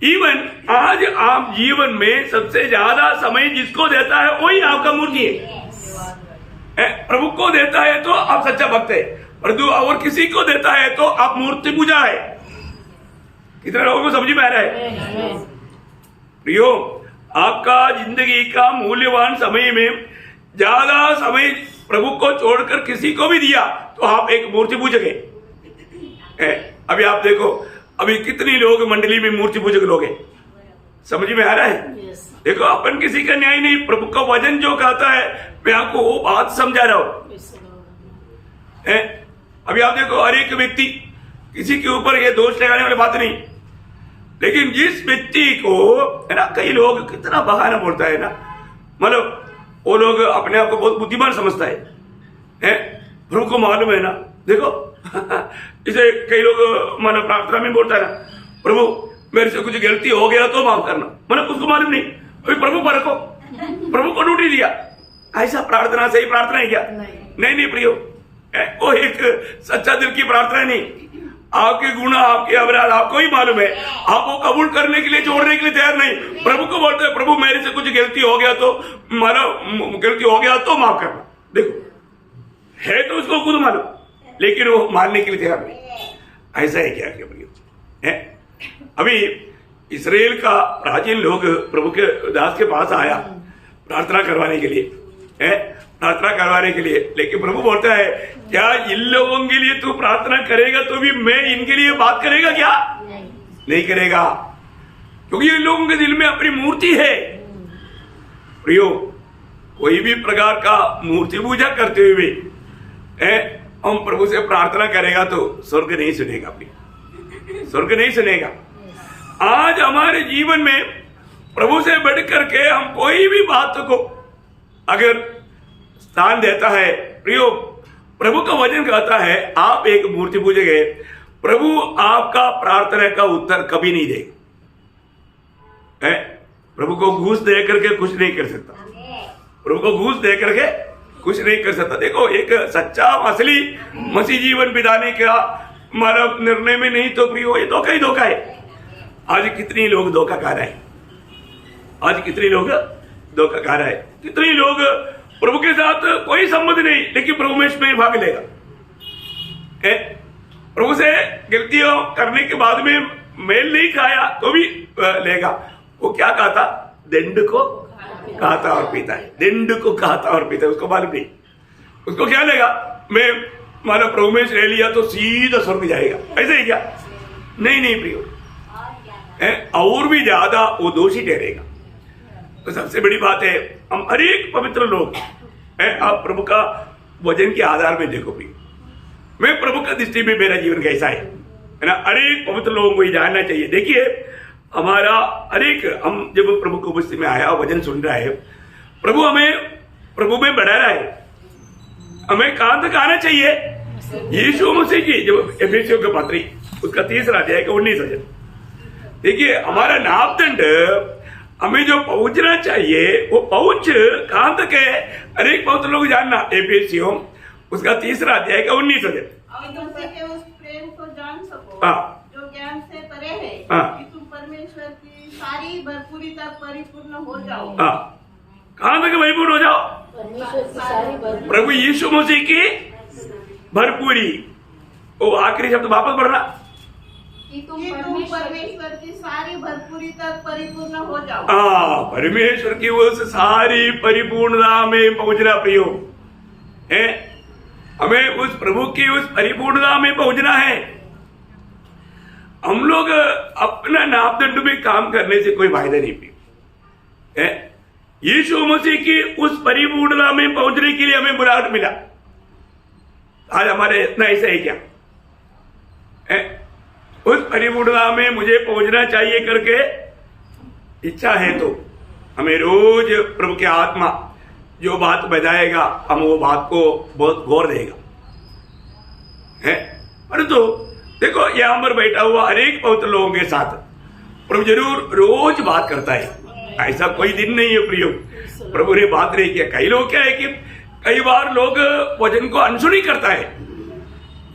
इवन आज आप जीवन में सबसे ज्यादा समय जिसको देता है वही आपका मूर्ति है। प्रभु को देता है तो आप सच्चा भक्त है, और किसी को देता है तो आप मूर्ति पूजा है। कितने लोगों को समझ में आ रहा है? प्रियो, आपका जिंदगी का मूल्यवान समय में ज्यादा समय प्रभु को छोड़कर किसी को भी दिया तो आप एक मूर्ति पूजक है। अभी आप देखो, अभी कितनी लोग मंडली में मूर्ति पूजक लोग हैं, समझ में आ रहा है?
Yes.
देखो, अपन किसी का न्याय नहीं, प्रभु का वचन जो कहता है मैं आपको वो बात समझा रहा हूं। अभी आप देखो, हर एक व्यक्ति, किसी के ऊपर ये दोष लगाने वाली बात नहीं, लेकिन जिस व्यक्ति को है ना, कई लोग कितना बहाना बोलता है ना, मतलब वो लोग अपने आप को बहुत बुद्धिमान समझता है, प्रभु को मालूम है ना। देखो इसे कई लोग मतलब प्रार्थना में बोलता है ना, प्रभु मेरे से कुछ गलती हो गया तो माफ करना, मतलब उसको मालूम नहीं, अभी प्रभु पर रखो, प्रभु को ड्यूटी दिया। ऐसा प्रार्थना सही प्रार्थना है क्या? नहीं प्रियो, वो एक सच्चा दिल की प्रार्थना नहीं। आपके गुण, आपके अपराध आपको ही मालूम है, आप वो कबूल करने के लिए, छोड़ने के लिए तैयार नहीं। प्रभु को बोलते हैं, प्रभु मेरे से कुछ गलती हो गया तो गलती हो गया तो माफ करना। देखो है तो उसको खुद मालूम, लेकिन वो मानने के लिए तैयार नहीं। ऐसा है क्या प्रियो? अभी इसराइल का प्राचीन लोग प्रभु के दास के पास आया प्रार्थना करवाने के लिए, प्रार्थना करवाने के लिए, लेकिन प्रभु बोलता है क्या इन लोगों के लिए तू प्रार्थना करेगा तो भी मैं इनके लिए बात करेगा क्या? नहीं करेगा, क्योंकि इन लोगों के दिल में अपनी मूर्ति है। प्रियो, कोई भी प्रकार का मूर्ति पूजा करते हुए हम प्रभु से प्रार्थना करेगा तो स्वर्ग नहीं सुनेगा, प्रिय, स्वर्ग नहीं सुनेगा। आज हमारे जीवन में प्रभु से बढ़ करके हम कोई भी बात को अगर स्थान देता है, प्रियो, प्रभु का वचन कहता है आप एक मूर्ति पूजक है, प्रभु आपका प्रार्थना का उत्तर कभी नहीं देगा। प्रभु को घूस दे करके कुछ नहीं कर सकता, प्रभु को घूस दे करके कुछ नहीं कर सकता। देखो, एक सच्चा असली मसीह जीवन बिताने का हमारा निर्णय में नहीं तो प्रियो ये धोखा ही धोखा है। आज कितनी लोग धोखा खा रहे हैं, आज कितने लोग धोखा खा रहे हैं, कितने लोग प्रभु के साथ कोई संबंध नहीं, लेकिन प्रभु में इसमें भाग लेगा। प्रभु से गलतियों करने के बाद में मेल नहीं खाया तो भी लेगा। वो क्या कहता? दंड को खाता और पीता है, दंड को खाता और पीता है, उसको मालूम नहीं। उसको क्या लेगा, मैं मानो प्रभु में ले लिया तो सीधा स्वर्ग जाएगा, ऐसे ही क्या? नहीं प्रियो, और भी ज्यादा वो दोषी ठहरेगा। तो सबसे बड़ी बात है, हम हर एक पवित्र लोग आप प्रभु का वचन के आधार में देखो प्रिय, मैं प्रभु का दृष्टि में मेरा जीवन कैसा है ना, हर एक पवित्र लोगों को ये जानना चाहिए। देखिए, हमारा हर एक, हम जब प्रभु को उपस्थिति में आया वचन सुन रहा है, प्रभु हमें प्रभु में बढ़ा रहा है, हमें कहां तक आना चाहिए? यीशु मसीह की जब एफेसियों के पत्री उसका 3 अध्याय का 19 वचन, देखिए हमारा नापदंड हमें जो पहुंचना चाहिए वो पहुंच कहां तक है? अनेक पवित्र लोग जानना, एफेसियों उसका 3 अध्याय का 19 वचन,
और तुमसे के उस प्रेम को जान सको जो ज्ञान से परे है, कि तुम परमेश्वर की सारी भरपूरी तक परिपूर्ण हो जाओ।
कहां तक परिपूर्ण हो जाओ?
परमेश्वर की सारी भरपूरी,
प्रभु यीशु मसीह की भरपूरी। वो आखिरी शब्द वापस पढ़ना,
कि तुम परमेश्वर की सारी भरपूरी तक परिपूर्ण हो जाओ।
परमेश्वर की उस सारी परिपूर्णता में पहुंचना प्रियो है, हमें उस प्रभु की उस परिपूर्णता में पहुंचना है। हम लोग अपना नापदंड में काम करने से कोई फायदा नहीं प्रियो है। यीशु मसीह की उस परिपूर्णता में पहुंचने के लिए हमें बुलाहट मिला। आज हमारे इतना ऐसा है क्या? उस परिपूर्णता में मुझे पहुंचना चाहिए करके इच्छा है तो हमें रोज प्रभु की आत्मा जो बात बताएगा हम वो बात को बहुत गौर देगा है। परंतु देखो, यहां पर बैठा हुआ अनेक पवित्र लोगों के साथ प्रभु जरूर रोज बात करता है, ऐसा कोई दिन नहीं है प्रियो प्रभु ने बात नहीं किया। कई लोग क्या है कि कई बार लोग वचन को अनसुनी करता है,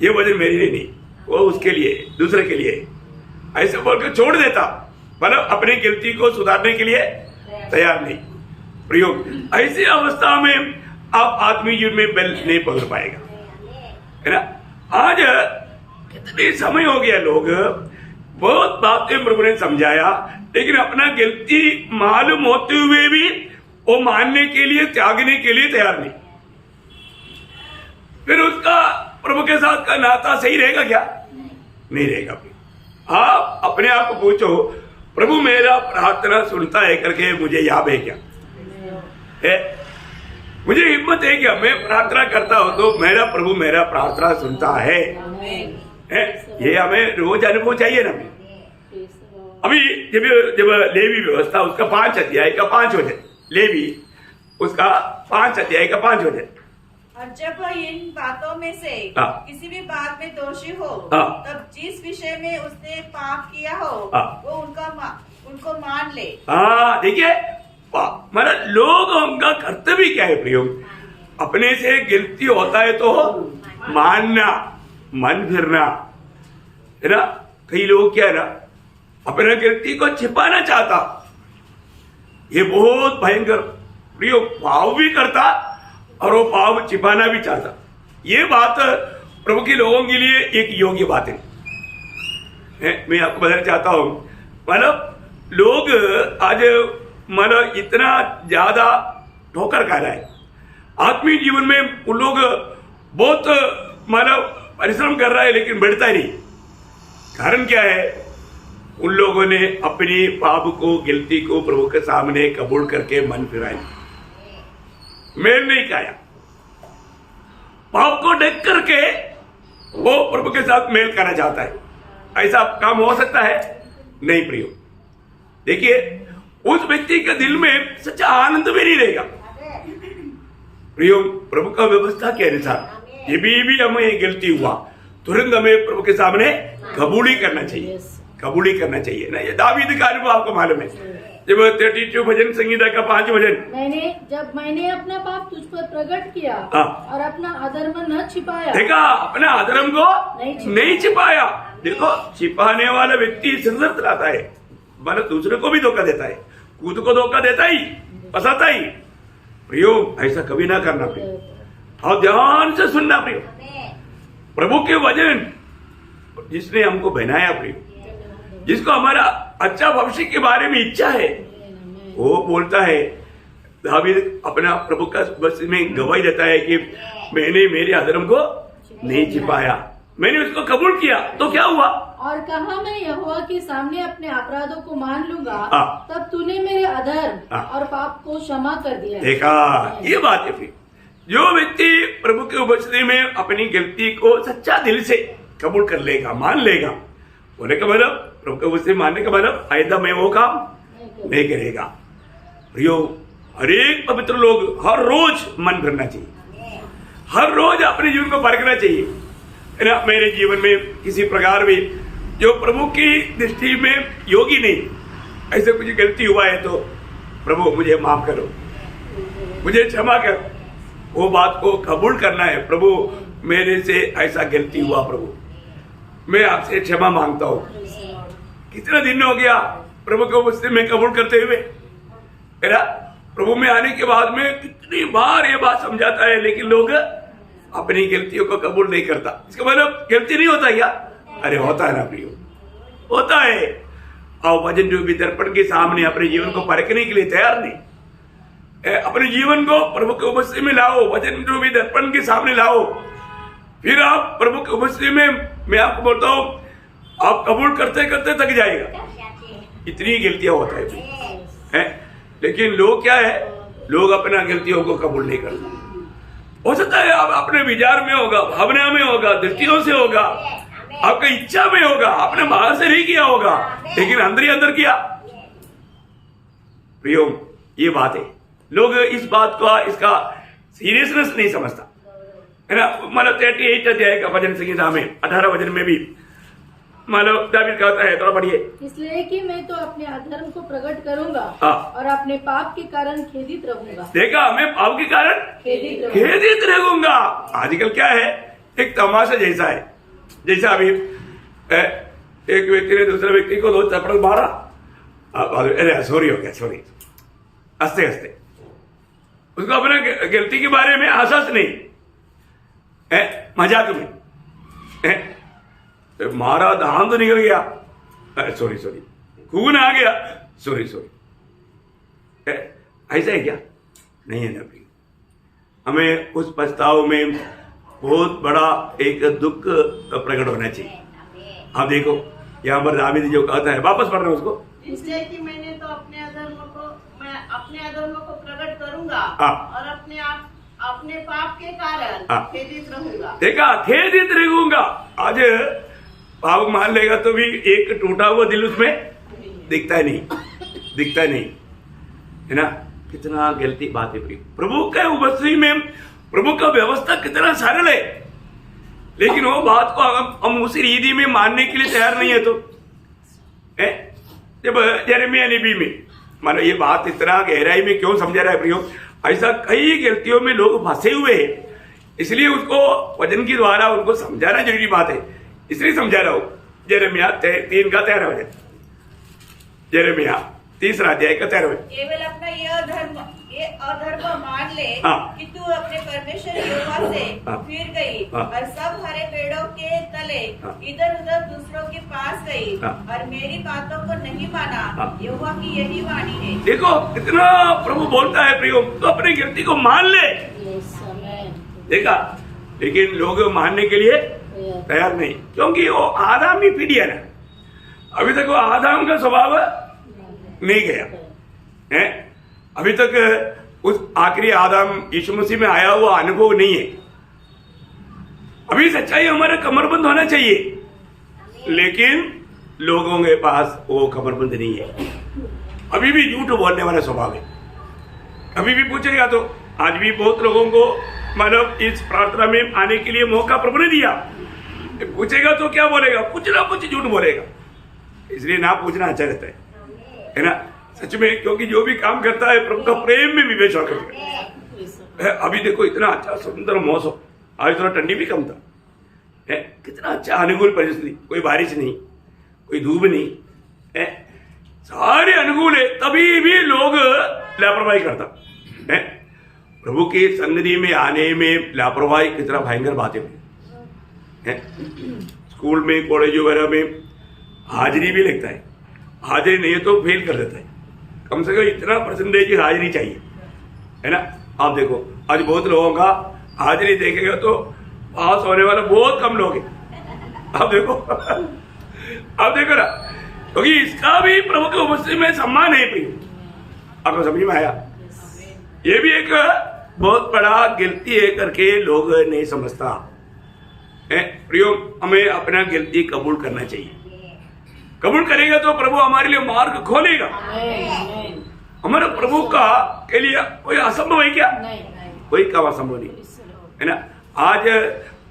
ये वचन मेरे लिए नहीं, वो उसके लिए, दूसरे के लिए, ऐसे बोलकर छोड़ देता, मतलब अपनी गलती को सुधारने के लिए तैयार नहीं। प्रयोग ऐसी अवस्था में आप आत्मीय जीवन में बल नहीं पकड़ पाएगा, है ना। आज कितने समय हो गया, लोग बहुत बातें प्रभु ने समझाया, लेकिन अपना गलती मालूम होते हुए भी वो मानने के लिए, त्यागने के लिए तैयार नहीं, फिर उसका प्रभु के साथ का नाता सही रहेगा क्या? नहीं रहेगा। आप अपने आप को पूछो, प्रभु मेरा प्रार्थना सुनता है करके मुझे याद है क्या? मुझे हिम्मत है क्या? मैं प्रार्थना करता हूं तो मेरा प्रभु मेरा प्रार्थना सुनता है। ये हमें रोज अनुभव चाहिए ना। अभी जब लेवी व्यवस्था उसका 5 अध्याय का 5 वचन, लेवी उसका 5 अध्याय का 5 वचन,
और जब इन बातों में से किसी भी बात में दोषी हो, तब जिस विषय में उसने पाप किया हो वो उनको मान ले।
देखिए, मतलब लोगों का कर्तव्य क्या है प्रियो? अपने से गिनती होता है तो मानना, मन फिरना, है ना। कई लोग क्या है ना, अपने गिनती को छिपाना चाहता, ये बहुत भयंकर प्रियो पाव भी करता और वो पाव छिपाना भी चाहता। ये बात प्रभु के लोगों के लिए एक योग्य बात है। मैं आपको बताना चाहता हूं, मतलब लोग आज मतलब इतना ज्यादा ठोकर खा रहा है आत्मीय जीवन में। उन लोग बहुत मतलब परिश्रम कर रहा है लेकिन बढ़ता नहीं। कारण क्या है? उन लोगों ने अपनी पाप को, गिल्टी को प्रभु के सामने कबूल करके मन फिराया, मेल नहीं खाया। पाप को ढक करके वो प्रभु के साथ मेल करना चाहता है। ऐसा काम हो सकता है? नहीं प्रियो। देखिए, उस व्यक्ति के दिल में सच्चा आनंद भी नहीं रहेगा प्रियो। प्रभु का व्यवस्था के अनुसार ये भी हमें गलती हुआ, तुरंत हमें प्रभु के सामने कबूल ही करना चाहिए, कबूल ही करना चाहिए ना। ये दावीद का अनुभव आपको मालूम है, जब 32 भजन संगीता का 5 भजन,
मैंने अपना पाप तुझ पर प्रकट किया और अपना अधर्म न छिपाया।
देखा, अपना अधर्म को नहीं छिपाया। देखो, छिपाने वाला व्यक्ति संदर्भ लाता है, मतलब दूसरे को भी धोखा देता है, खुद को धोखा देता ही, फंसाता ही। प्रियो, ऐसा कभी ना करना प्रियो, और ध्यान से सुनना प्रियो। प्रभु के वचन जिसने हमको बनाया प्रियो, जिसको हमारा अच्छा भविष्य के बारे में इच्छा है, वो बोलता है, दावीद अपना प्रभु का बस में गवाही देता है कि मैंने मेरे अधर्म को नहीं छिपाया, मैंने उसको कबूल किया। तो क्या हुआ?
और कहा, मैं यहोवा के सामने अपने अपराधों को मान लूंगा, तब तूने मेरे अधर्म और पाप को क्षमा कर दिया।
देखा, ये बात है। फिर जो व्यक्ति प्रभु के उपस्थिति में अपनी गलती को सच्चा दिल से कबूल कर लेगा, मान लेगा, बोले का मतलब प्रभु के उपस्थिति मानने का मतलब आइंदा में वो काम नहीं करेगा। प्रियो, हर एक पवित्र लोग हर रोज मन करना चाहिए, हर रोज अपने जीवन को परखना चाहिए, है ना। मेरे जीवन में किसी प्रकार भी जो प्रभु की दृष्टि में योगी नहीं, ऐसे कुछ गलती हुआ है तो प्रभु मुझे माफ करो, मुझे क्षमा कर। वो बात को कबूल करना है, प्रभु मेरे से ऐसा गलती हुआ, प्रभु मैं आपसे क्षमा मांगता हूँ। कितना दिन हो गया प्रभु को उपस्थिति में कबूल करते हुए, है ना। प्रभु में आने के बाद में कितनी बार ये बात समझाता है, लेकिन लोग अपनी गलतियों को कबूल नहीं करता। इसका मतलब गलती नहीं होता क्या? अरे होता है ना प्रियो, होता है। और वचन जो भी दर्पण के सामने अपने जीवन को परखने के लिए तैयार नहीं, अपने जीवन को प्रभु के उपस्थिति में लाओ, वचन जो भी दर्पण के सामने लाओ, फिर आप प्रभु की उपस्थिति में, मैं आपको बोलता हूँ, आप कबूल करते करते थक जाएगा, इतनी गलतियां होता है। लेकिन लोग क्या है, लोग अपना गलतियों को कबूल नहीं करते। हो सकता है आप अपने विचार में होगा, भावना में होगा, दृष्टियों से होगा, आपका इच्छा में होगा, आपने बाहर से नहीं किया होगा, लेकिन अंदर ही अंदर किया। प्रियो, ये बात है, लोग इस बात का, इसका सीरियसनेस नहीं समझता, है ना। मतलब 38 अध्याय का भजन संगीता में 18 वचन में भी मतलब दावीद कहता है, थोड़ा पढ़िए।
इसलिए कि मैं तो अपने अधर्म को प्रकट करूंगा और अपने पाप के कारण खेदित रहूंगा।
देखा, मैं पाप के कारण खेदित रहूंगा। आजकल क्या है, एक तमाशा जैसा है, जैसा अभी एक व्यक्ति ने दूसरे व्यक्ति को 2 थप्पड़ मारा, अरे सॉरी हो गया, सॉरी, हंसते हंसते, उसको अपने गलती के बारे में एहसास नहीं, मजाक में मारा, दांत निकल गया, सॉरी सॉरी, खून आ गया, सॉरी सॉरी। ऐसा है क्या? नहीं है ना प्रिय। हमें उस पछताव में बहुत बड़ा एक दुख प्रकट होना चाहिए। आप देखो यहाँ पर दावीद जो कहता है, वापस पढ़ना उसको,
इसलिए कि मैं अपने अधर्मों को प्रकट करूंगा और अपने पाप के कारण खेदित रहूंगा।
देखा, खेदित रहूंगा। आज पाप मान लेगा तो भी एक टूटा हुआ दिल उसमें दिखता नहीं है ना। कितना गलती बात है प्रिय। प्रभु के उपस्थिति में प्रभु का व्यवस्था कितना सरल है, लेकिन वो बात को हम उसी रीति में मानने के लिए तैयार नहीं है। तो जब यिर्मयाह नबी में मानो ये बात इतना गहराई में क्यों समझा रहा है प्रियो, ऐसा कई गलतियों में लोग फंसे हुए हैं, इसलिए उसको वचन के द्वारा उनको समझाना जरूरी बात है। इसलिए समझा रहा हूं। यिर्मयाह 3 का 13 वचन, यिर्मयाह 3 अध्याय का 13 वचन।
केवल अपना ये अधर्म मान ले कि तू अपने परमेश्वर यहोवा से फिर गई और सब हरे पेड़ों के तले इधर उधर दूसरों के पास गई और मेरी बातों को नहीं माना, यहोवा की यही वाणी है।
देखो कितना प्रभु बोलता है प्रियो, तो अपनी गलती को मान ले। देखा, लेकिन लोग मानने के लिए तैयार नहीं, क्योंकि वो आदामी पीढ़ी है ना। अभी तक वो आदाम का स्वभाव नहीं गया है, अभी तक उस आखिरी आदम यीशु मसीह में आया हुआ अनुभव नहीं है। अभी सच्चाई हमारा कमरबंद होना चाहिए, लेकिन लोगों के पास वो कमरबंद नहीं है। अभी भी झूठ बोलने वाला स्वभाव है। अभी भी पूछेगा तो आज भी बहुत लोगों को मतलब इस प्रार्थना में आने के लिए मौका प्रभु ने दिया, पूछेगा तो क्या बोलेगा, कुछ ना कुछ झूठ बोलेगा। इसलिए ना पूछना अच्छा रहता है ना, सच में, क्योंकि जो भी काम करता है प्रभु का प्रेम में विवेश करता है। अभी देखो इतना अच्छा सुंदर मौसम, आज थोड़ा ठंडी भी कम था, है कितना अच्छा अनुकूल परिस्थिति, कोई बारिश नहीं, कोई धूप नहीं है, सारे अनुकूल है, तभी भी लोग लापरवाही करता है। प्रभु की संगति में आने में लापरवाही कितना भयंकर बात है। स्कूल में कॉलेज वगैरह में हाजिरी भी लगता है, हाजिरी नहीं है तो फेल कर देता है। कम से कम इतना परसेंटेज की हाजिरी चाहिए, है ना। आप देखो आज बहुत लोगों का हाजिरी देखेगा तो पास होने वाला बहुत कम लोग हैं। आप देखो आप देखो ना, क्योंकि इसका भी प्रभु के उपस्थिति में सम्मान है प्रियो। आपको समझ में आया? ये भी एक बहुत बड़ा गलती है करके लोग नहीं समझता है प्रियो। हमें अपना गलती कबूल करना चाहिए, कबूल करेगा तो प्रभु हमारे लिए मार्ग खोलेगा। हमारे प्रभु का के लिए कोई असंभव है क्या? कोई काम असंभव नहीं है ना। आज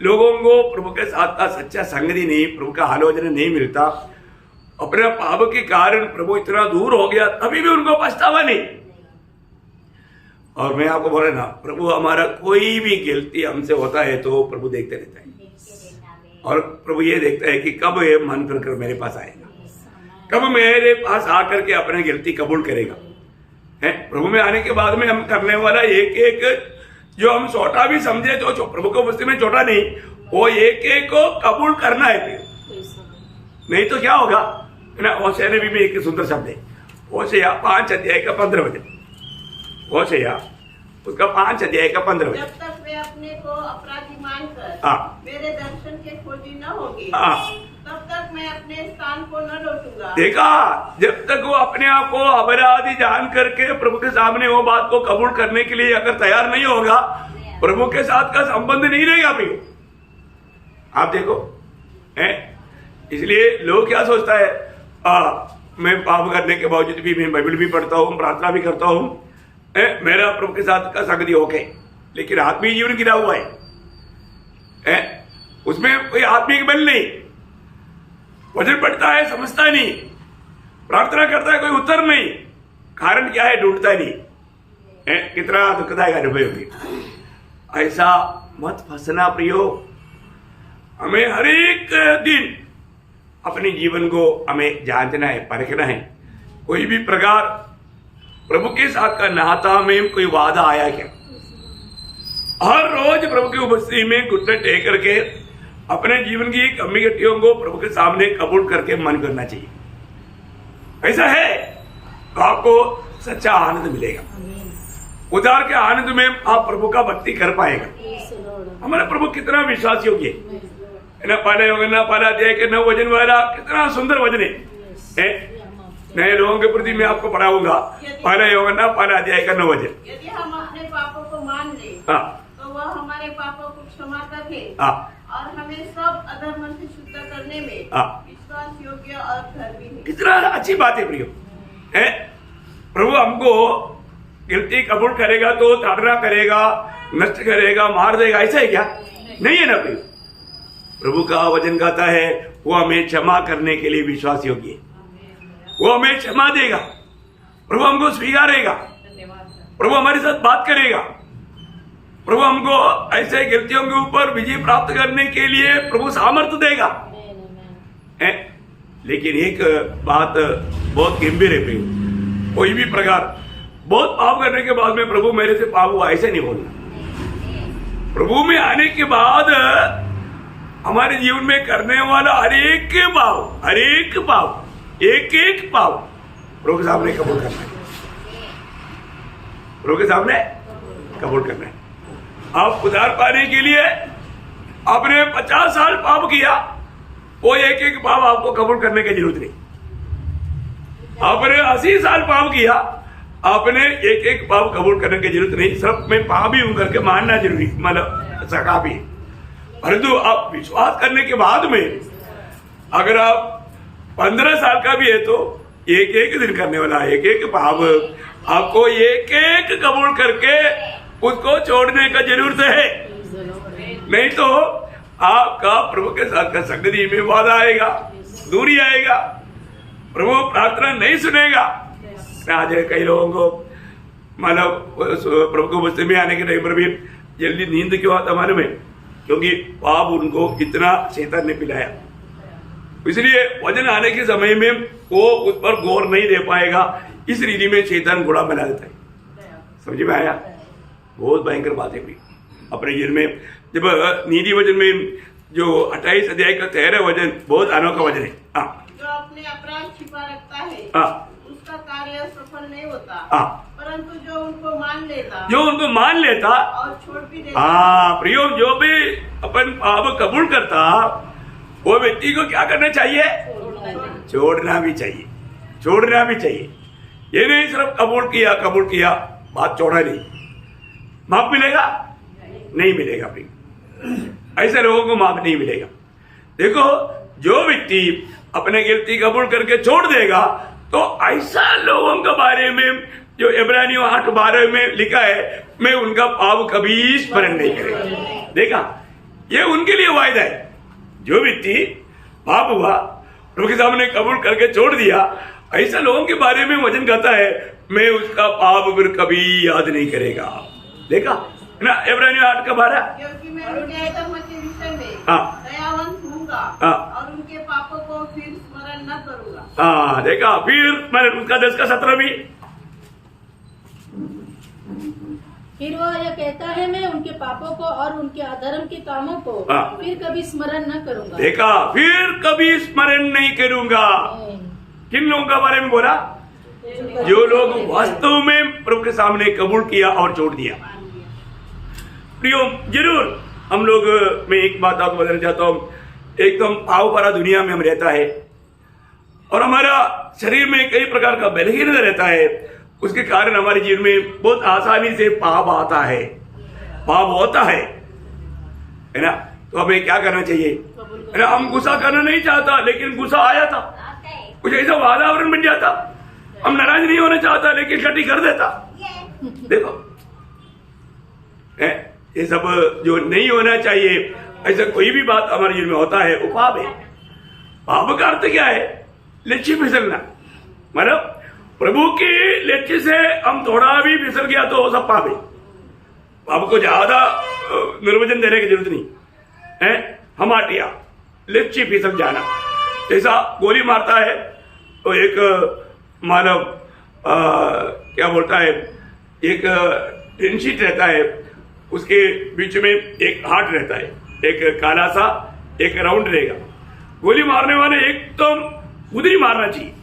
लोगों को प्रभु के साथ का सच्चा संगति नहीं, प्रभु का आलोचना नहीं मिलता, अपने पाप के कारण प्रभु इतना दूर हो गया, तभी भी उनको पछतावा नहीं। और मैं आपको बोल रहा ना, प्रभु हमारा कोई भी गलती हमसे होता है तो प्रभु देखते रहता है, और प्रभु ये देखता है कि कब ये मन फिर मेरे पास आएगा, कब मेरे पास आकर के अपनी गलती कबूल करेगा। है प्रभु में आने के बाद में हम करने वाला एक एक जो हम छोटा भी समझे तो प्रभु को उपस्थिति में छोटा नहीं, वो एक एक को कबूल करना है। नहीं तो क्या होगा ना। होशे नबी में एक सुंदर शब्द है, होशे 5 अध्याय का 15 वचन, होशे उसका 5 अध्याय का 15 वचन।
जब तक वे अपने को अपराधी मानकर मेरे दर्शन के खोजी न होगी, तब तक मैं अपने स्थान को न लौटूंगा। देखा,
जब तक वो अपने आप को अपराधी जान करके प्रभु के सामने वो बात को कबूल करने के लिए अगर तैयार नहीं होगा, प्रभु के साथ का संबंध नहीं रहेगा भी। आप देखो है, इसलिए लोग क्या सोचता है, मैं पाप करने के बावजूद भी मैं बाइबल भी पढ़ता हूँ, प्रार्थना भी करता हूँ, मेरा प्रभु के साथ का संगति होके, लेकिन आत्मीय जीवन गिरा हुआ है, उसमें कोई आत्मिक बल नहीं, वचन पढ़ता है समझता नहीं, प्रार्थना करता है कोई उत्तर नहीं, कारण क्या है ढूंढता नहीं है। कितना दुखदायक अनुभव होगी। ऐसा मत फंसना प्रियो। हमें हर एक दिन अपने जीवन को हमें जांचना है, परखना है। कोई भी प्रकार प्रभु के साथ का नाता में कोई वादा आया क्या? हर रोज प्रभु की उपस्थिति में घुटने टेक करके अपने जीवन की कमी गट्टियों को प्रभु के सामने कबूल करके मन करना चाहिए। ऐसा है तो आपको सच्चा आनंद मिलेगा। उद्धार के आनंद में आप प्रभु का भक्ति कर पाएगा। हमारा प्रभु कितना विश्वास योग्य है ना। पहले योगना पहला अध्याय के 9 वचन वाला कितना सुंदर वचन है। नए लोगों के प्रति मैं आपको पढ़ाऊंगा। पहला योगना पहला अध्याय का 9 वचन।
यदि हम अपने पापों को मान ले तो वह हमारे पापों को क्षमा करे और हमें सब अधर्म से शुद्ध करने में विश्वास योग्य और धर्मी है।
कितना अच्छी बात है प्रियो है। प्रभु हमको गिल्टी कबूल करेगा तो ताड़ना करेगा, नष्ट करेगा, मार देगा, ऐसा है क्या? नहीं है ना प्रियो। प्रभु का वचन कहता है वो हमें क्षमा करने के लिए विश्वास योग्य है। वो हमें क्षमा देगा, प्रभु हमको स्वीकारेगा, प्रभु हमारे साथ बात करेगा, प्रभु हमको ऐसे गिल्तियों के ऊपर विजय प्राप्त करने के लिए प्रभु सामर्थ्य देगा। लेकिन एक बात बहुत गंभीर है प्रियो, कोई भी प्रकार बहुत पाप करने के बाद में प्रभु मेरे से पाप हुआ ऐसे नहीं बोलना। प्रभु में आने के बाद हमारे जीवन में करने वाला हर एक पाप एक पाप प्रभु के सामने कबूल करना है। प्रभु के सामने कबूल करना है। आप उद्धार पाने के लिए आपने 50 साल पाप किया, वो एक पाप आपको कबूल करने की जरूरत नहीं। आपने 80 साल पाप किया, आपने एक पाप कबूल करने की जरूरत नहीं। सब में पापी हूं करके मानना जरूरी, मतलब सका भी। परंतु आप विश्वास करने के बाद में अगर आप 15 साल का भी है तो एक दिन करने वाला एक पाप आपको एक कबूल करके उसको छोड़ने का जरूरत है। नहीं तो आपका प्रभु के साथ का संगति में वादा आएगा, दूरी आएगा, प्रभु प्रार्थना नहीं सुनेगा। आज कई लोगों को मतलब प्रभु को बस्ती में आने के टाइम पर भी जल्दी नींद क्यों आता मालूम है? क्योंकि पाप उनको इतना शैतान ने पिलाया। इसलिए वचन आने के समय में वो उस पर गौर नहीं दे पाएगा। इस रीति में शैतान घोड़ा बना देता है। समझ में आया? बहुत भयंकर बात है भी अपने जीवन में। जब नीति वचन में जो 28 अध्याय का 13 वचन बहुत अनोखा वचन है।
जो अपने अपराध छिपा रखता है उसका कार्य सफल नहीं होता, परंतु जो उनको मान लेता और छोड़ भी देता।
प्रियो, जो भी अपन पाप कबूल करता वो व्यक्ति को क्या करना चाहिए? छोड़ना भी चाहिए। ये नहीं सिर्फ कबूल किया बात छोड़ा नहीं, माफ मिलेगा? नहीं मिलेगा प्रियो। ऐसे लोगों को माफ नहीं मिलेगा। देखो, जो व्यक्ति अपने गलती कबूल करके छोड़ देगा तो ऐसा लोगों के बारे में जो इब्रानियों 8:12 में लिखा है, मैं उनका पाप कभी स्मरण नहीं करेगा। देखा, ये उनके लिए वायदा है। जो व्यक्ति पाप हुआ, प्रभु के सामने कबूल करके छोड़ दिया, ऐसा लोगों के बारे में वचन कहता है मैं उसका पाप फिर कभी याद नहीं करेगा। देखा ना इब्रानियों 8:12।
क्योंकि मैं उनके अधर्म के विषय में दयावंत हूँगा और उनके पापों को फिर स्मरण न करूँगा।
देखा, फिर मैंने उसका 10 का 17 भी।
फिर वह यह कहता है मैं उनके पापों को और उनके अधर्म के कामों को फिर कभी स्मरण न करूंगा।
देखा, फिर कभी स्मरण नहीं करूंगा। किन लोगों के बारे में बोला? जो लोग वास्तव में प्रभु के सामने कबूल किया और छोड़ दिया। प्रियो, जरूर हम लोग, मैं एक बात आपको बताना चाहता हूँ, एकदम पाव भरा दुनिया में हम रहता है और हमारा शरीर में कई प्रकार का बलहीनता रहता है। उसके कारण हमारे जीवन में बहुत आसानी से पाप आता है, पाप होता है ना। तो हमें क्या करना चाहिए? है ना, हम गुस्सा करना नहीं चाहता, लेकिन गुस्सा आ जाता, कुछ ऐसा वातावरण बन जाता। हम नाराज नहीं होना चाहता, लेकिन कटी कर देता। देखो, ये सब जो नहीं होना चाहिए, ऐसा कोई भी बात हमारे जीवन में होता है, वो पाप है। पाप का अर्थ क्या है? लक्ष्य फिसलना। मतलब प्रभु के लक्ष्य से हम थोड़ा भी फिसल गया तो वो सब पाप है। पाप को ज्यादा निर्वचन देने की जरूरत नहीं है। हम हटिया लक्ष्य फिसल जाना, जैसा गोली मारता है तो एक मानव क्या बोलता है, एक टिन शीट रहता है, उसके बीच में एक हार्ट रहता है, एक काला सा एक राउंड रहेगा। गोली मारने वाले एकदम उधरी मारना चाहिए,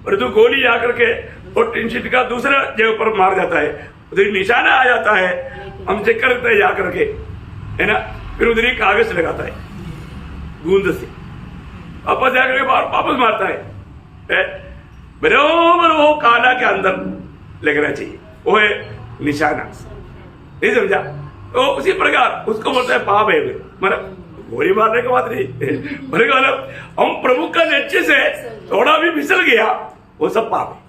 परंतु गोली आकर के और टिन शीट का दूसरा जगह पर मार जाता है, उधर निशाना आ जाता है, हम चेक करते हैं जा करके, है ना, फिर उधर ही कागज लगाता है गूंद से, वापस जाकर के वापस मारता है, बराबर वो काला के अंदर लगना चाहिए, वो है निशाना। नहीं समझा? तो उसी प्रकार उसको बोलता है पाप है, मतलब गोली मारने की बात नहीं, मतलब हम प्रभु का लक्ष्य से थोड़ा भी फिसल गया वो सब पाप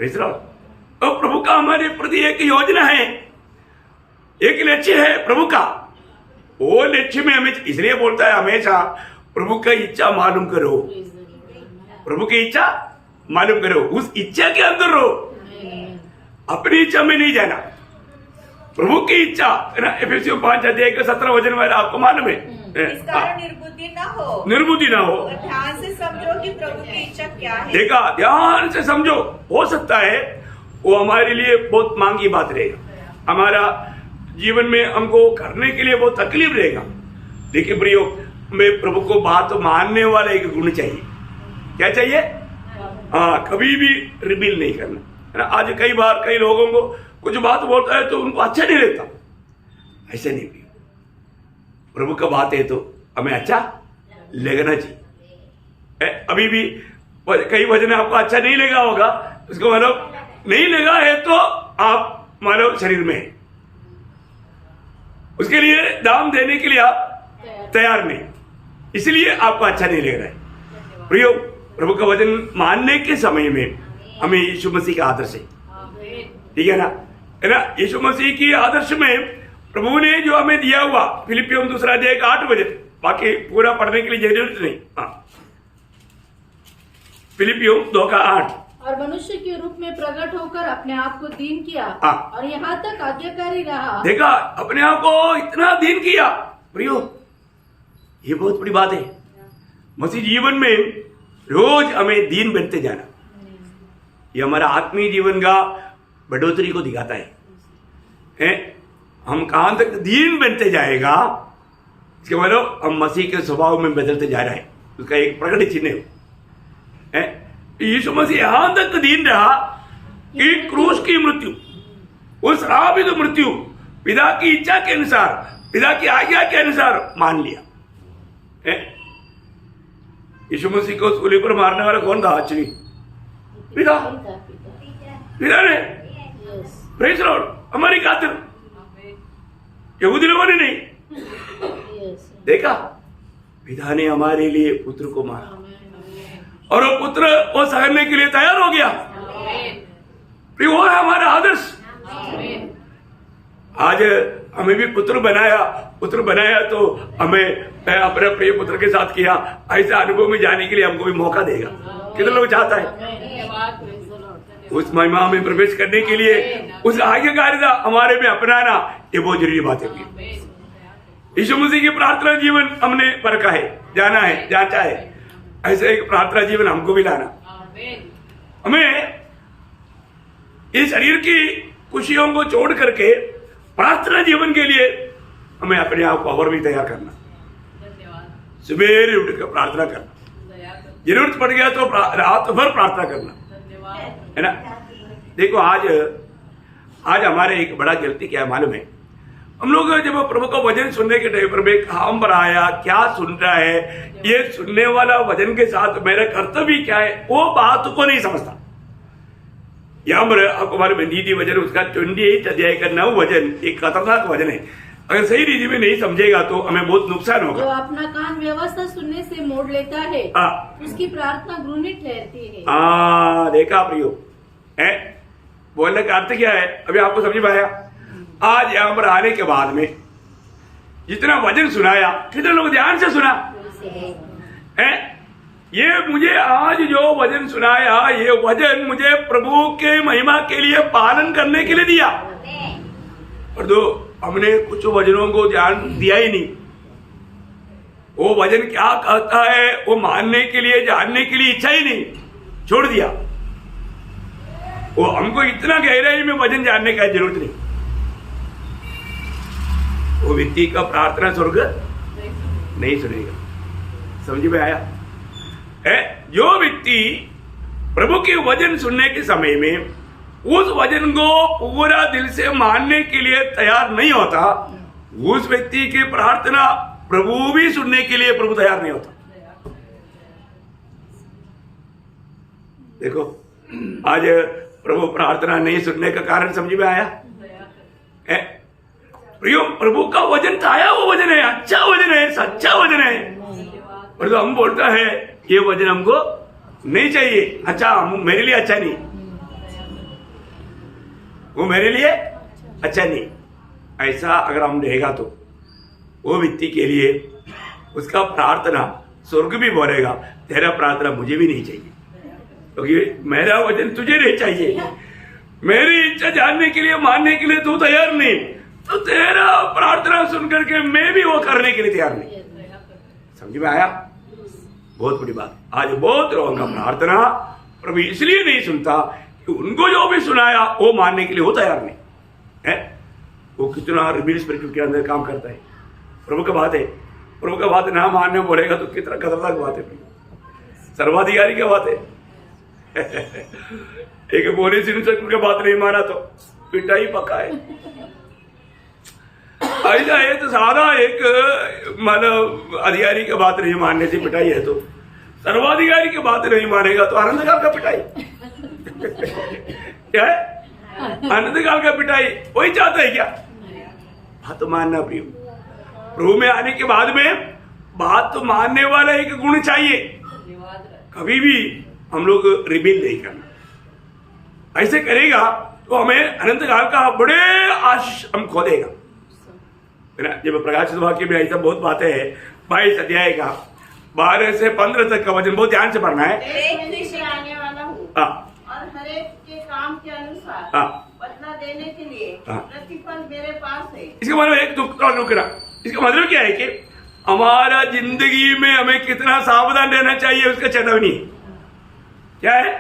है। तो प्रभु का हमारे प्रति एक योजना है, एक लक्ष्य है प्रभु का, वो लक्ष्य में हमें इसलिए बोलता है हमेशा प्रभु का इच्छा मालूम करो, प्रभु की इच्छा मालूम करो, उस इच्छा के अंदर रहो, अपनी इच्छा में नहीं जाना, प्रभु की इच्छा है ना। एफएससी 5:17 वचन में आपको मालूम है,
इस कारण निर्बुद्धि ना हो,
निर्बुद्धि ना हो,
ध्यान से समझो कि प्रभु की इच्छा क्या है।
देखा, ध्यान से समझो, हो सकता है वो हमारे लिए बहुत मांगी बात रहेगा, हमारा जीवन में हमको करने के लिए बहुत तकलीफ रहेगा, लेकिन प्रियो में प्रभु को बात मानने वाला एक गुण चाहिए। क्या चाहिए? कभी भी रिबील नहीं करना, है ना। आज कई बार कई लोगों को कुछ बात बोलता है तो उनको अच्छा नहीं लगता, ऐसे नहीं प्रियो, प्रभु का बात है तो हमें अच्छा लगना चाहिए। अभी भी कई वचन आपको अच्छा नहीं लगा होगा, उसको मतलब नहीं लगा है तो आप मानव शरीर में है, उसके लिए दाम देने के लिए आप तैयार नहीं, इसलिए आपको अच्छा नहीं लग रहा है। प्रियो, प्रभु का वचन मानने के समय में हमें यीशु मसीह का आदर्श है, ठीक है ना, है ना। यीशु मसीह की आदर्श में प्रभु ने जो हमें दिया हुआ, फिलिपियों 2:8 वचन, बाकी पूरा पढ़ने के लिए जरूरत नहीं, फिलिपियों 2:8,
और मनुष्य के रूप में प्रकट होकर अपने आप को दीन किया और यहाँ तक आज्ञाकारी रहा।
देखा, अपने आप को इतना दीन किया। प्रियो, ये बहुत बड़ी बात है, मसीह जीवन में रोज हमें दीन बनते जाना, ये हमारा आत्मीय जीवन का बढ़ोतरी को दिखाता है। हम कहां तक दीन बनते जाएगा, इसके मतलब हम मसीह के स्वभाव में बदलते जा रहे हैं, उसका एक प्रकट चिन्ह है। यीशु मसीह यहां तक दीन रहा कि क्रूस की मृत्यु, उस श्रापित मृत्यु पिता की इच्छा के अनुसार, पिता की आज्ञा के अनुसार मान लिया। यीशु मसीह को सूली पर मारने वाला कौन था? एक्चुअली पिता, पिता ने, प्रेज़ लॉर्ड, हमारी खातिर, यहूदी लोगों ने नहीं। देखा, पिता ने हमारे लिए पुत्र को मारा और वो पुत्र वो सहने के लिए तैयार हो गया। फिर वो है हमारा आदर्श। आज हमें भी पुत्र बनाया तो हमें अपने प्रिय पुत्र के साथ किया, ऐसे अनुभव में जाने के लिए हमको भी मौका देगा। कितने लोग चाहता है उस महिमा में प्रवेश करने के लिए, उस आज्ञाकारिता हमारे में अपनाना, ये बहुत जरूरी बात है। यीशु मसीह की प्रार्थना जीवन हमने परखा है, जाना है, जांचा है, ऐसे एक प्रार्थना जीवन हमको भी लाना। हमें इस शरीर की खुशियों को छोड़ करके प्रार्थना जीवन के लिए हमें अपने आप को और भी तैयार करना, सवेरे उठकर प्रार्थना करना, जरूरत पड़ गया तो रात भर प्रार्थना करना, है ना। देखो, आज हमारे एक बड़ा गलती क्या है मालूम है? हम लोग जब प्रभु का वचन सुनने के टाइम पर में काम पर आया, क्या सुन रहा है, ये सुनने वाला वचन के साथ मेरा कर्तव्य क्या है, वो बात को नहीं समझता। यहाँ पर आपको मालूम है, नीति वचन उसका 28 अध्याय का 9 वचन एक खतरनाक वचन है। अगर सही रीति में नहीं समझेगा तो हमें बहुत नुकसान होगा।
जो अपना कान व्यवस्था सुनने से मोड़ लेता है, उसकी प्रार्थना घृणित ठहरती है।
देखा प्रियो, बोलने का अर्थ क्या है अभी आपको समझ में आया? आज यहाँ पर आने के बाद में जितना वचन सुनाया, कितने लोग ध्यान से सुना है? ये मुझे आज जो वचन सुनाया, ये वचन मुझे प्रभु के महिमा के लिए पालन करने के लिए दिया, और दो हमने कुछ वचनों को ध्यान दिया ही नहीं। वो वचन क्या कहता है वो मानने के लिए, जानने के लिए इच्छा ही नहीं, छोड़ दिया। वो हमको इतना गहराई में वचन जानने का जरूरत नहीं। वो व्यक्ति का प्रार्थना स्वर्ग नहीं सुनेगा। समझ में आया? जो व्यक्ति प्रभु के वचन सुनने के समय में उस वचन को पूरा दिल से मानने के लिए तैयार नहीं होता, उस व्यक्ति की प्रार्थना प्रभु भी सुनने के लिए प्रभु तैयार नहीं होता। देखो आज प्रभु प्रार्थना नहीं सुनने का कारण समझ में आया? प्रियो, प्रभु का वचन आया, वो वचन है, अच्छा वचन है, सच्चा वचन है, और तो हम बोलता है ये वचन हमको नहीं चाहिए, अच्छा मेरे लिए अच्छा नहीं, वो मेरे लिए अच्छा नहीं, ऐसा अगर हम देगा तो वो व्यक्ति के लिए उसका प्रार्थना स्वर्ग भी बोलेगा तेरा प्रार्थना मुझे भी नहीं चाहिए, क्योंकि मेरा वचन तुझे नहीं चाहिए, मेरी इच्छा जानने के लिए मानने के लिए तू तैयार नहीं, तो तेरा प्रार्थना सुन करके मैं भी वो करने के लिए तैयार नहीं। समझ में आया? बहुत बड़ी बात। आज बहुत लोगों का प्रार्थना प्रभु इसलिए नहीं सुनता कि उनको जो भी सुनाया वो मानने के लिए वो तैयार नहीं है। वो कितना रिबेलियस स्पिरिट के अंदर काम करता है। प्रभु का बात है, प्रभु का बात ना मानने बोलेगा तो कितना खतरनाक बात है, सर्वाधिकारी की बात है। एक पुलिस इंस्पेक्टर की बात नहीं माना तो पिटाई पक्का है। ऐसा है तो सारा एक मतलब अधिकारी की बात नहीं मानने से पिटाई है, तो सर्वाधिकारी की बात नहीं मानेगा तो आनंदकाल का पिटाई। क्या है? आनंदकाल का पिटाई वही चाहता है क्या? बात तो मानना प्रिय, प्रभु में आने के बाद में बात तो मानने वाला एक गुण चाहिए। कभी भी हम लोग रिबेल नहीं करना, ऐसे करेगा तो हमें अनंत काल का बड़े आशीष हम खो देगा। जब प्रकाशित वाक्य में ऐसा बहुत बातें है, 22 अध्याय का 12 से 15 तक का वचन बहुत ध्यान से पढ़ना है।
आने वाला हूँ और हर एक के काम के अनुसार बदला देने के लिए प्रतिफल मेरे पास है।
इसका मतलब एक दुख का नुकरा, इसका मतलब क्या है कि हमारा जिंदगी में हमें कितना सावधान रहना चाहिए उसका चेतावनी क्या है।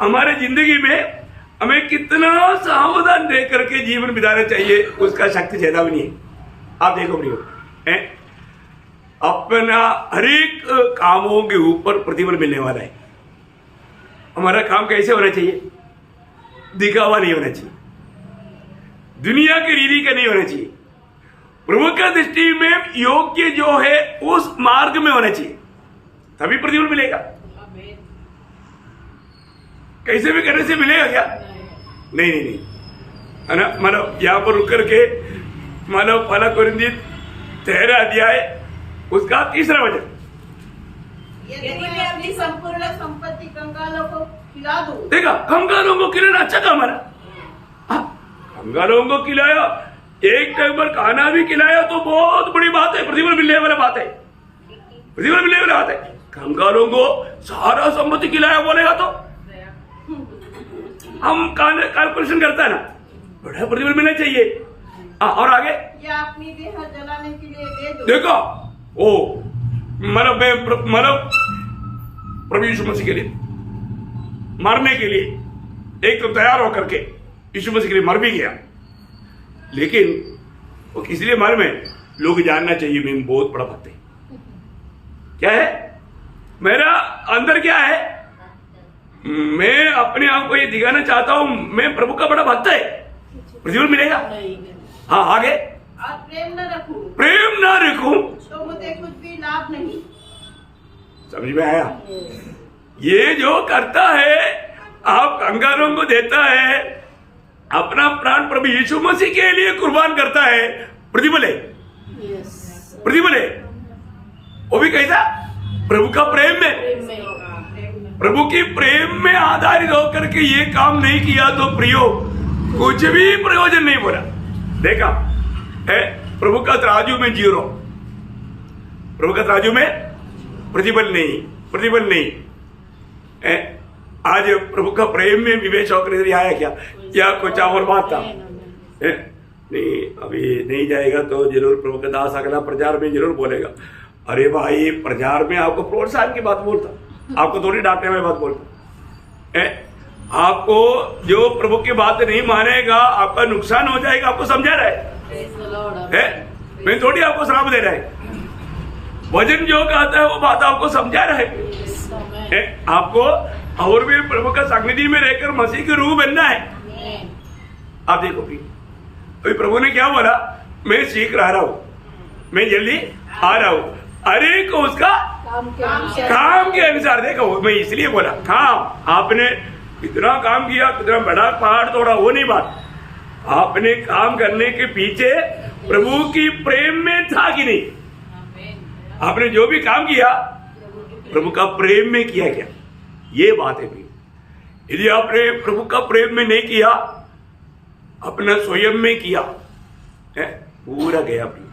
हमारे जिंदगी में हमें कितना सावधान रह करके जीवन बिताना चाहिए उसका शक्ति चेतावनी है। आप देखो प्रियो, अपना हरेक कामों के ऊपर प्रतिफल मिलने वाला है। हमारा काम कैसे होना चाहिए? दिखावा नहीं होना चाहिए, दुनिया की रीति का नहीं होना चाहिए, प्रभु का दृष्टि में योग्य जो है उस मार्ग में होना चाहिए, तभी प्रतिफल मिलेगा। कैसे भी करने से मिलेगा क्या? नहीं नहीं नहीं, है ना। मतलब यहाँ पर रुक करके मानव पहला कोरिन्थियों 13 अध्याय उसका 3रा वचन,
यदि मैं अपनी संपूर्ण संपत्ति कंगालों को खिला दूं।
देखा, कंगालों को खिलाना अच्छा काम है। कंगालों को खिलाया, एक टाइम पर खाना भी खिलाया तो बहुत बड़ी बात है, प्रतिफल मिलने वाला बात है, प्रतिफल मिलने वाली बात है। कंगालों को सारा संपत्ति खिलाया बोलेगा तो हम कैलकुलेशन करता है ना, बड़ा प्रतिफल मिलना चाहिए। और आगे
या अपनी देह जलाने के लिए दे दो।
देखो ओ मतलब प्रभु यीशु मसीह के लिए मरने के लिए एक तो तैयार होकर के यीशु मसीह के लिए मर भी गया, लेकिन वो किस लिए मर में लोग जानना चाहिए मैं बहुत बड़ा भक्त है। क्या है मेरा अंदर, क्या है मैं अपने आप को ये दिखाना चाहता हूं मैं प्रभु का बड़ा भक्त है, प्रतिफल मिलेगा। हाँ आगे,
और प्रेम न रखूं,
प्रेम ना रखूं
तो मुझे कुछ भी लाभ नहीं।
समझ में आया? ये जो करता है आप कंगालों को देता है, अपना प्राण प्रभु यीशु मसीह के लिए कुर्बान करता है, प्रतिफल है, प्रतिफल है। वो भी कैसा? प्रभु का प्रेम में, प्रभु की प्रेम में आधारित होकर के ये काम नहीं किया तो प्रियो कुछ भी प्रयोजन नहीं बोला। देखा है प्रभु का तराजू में 0, प्रभु का तराजू में प्रतिफल नहीं, प्रतिफल नहीं। आज प्रभु का प्रेम में विवेश होकर आया क्या कुछ और बात था? नहीं अभी नहीं जाएगा तो जरूर प्रभु का दास अगला प्रचार में जरूर बोलेगा, अरे भाई प्रचार में आपको प्रोत्साहन की बात बोलता, आपको थोड़ी डांटने वाली बात बोलता। आपको जो प्रभु की बात नहीं मानेगा आपका नुकसान हो जाएगा, आपको समझा रहा है, मैं थोड़ी आपको श्राप दे रहा है। वचन जो कहता है वो बात आपको समझा रहा है। आपको और भी प्रभु का सानिध्य में रहकर मसीह की रूह बनना है। आप देखो भी, अभी प्रभु ने क्या बोला, मैं शीघ्र आ रहा हूं, मैं जल्दी आ रहा हूं, अरे को उसका काम के अनुसार। देखो मैं इसलिए बोला काम, आपने कितना काम किया, कितना बड़ा पहाड़ तोड़ा, वो नहीं बात, आपने काम करने के पीछे प्रभु की प्रेम में था कि नहीं, आपने जो भी काम किया प्रभु का प्रेम में किया क्या, ये बात है भी। यदि आपने प्रभु का प्रेम में नहीं किया, अपना स्वयं में किया है, पूरा गया भी।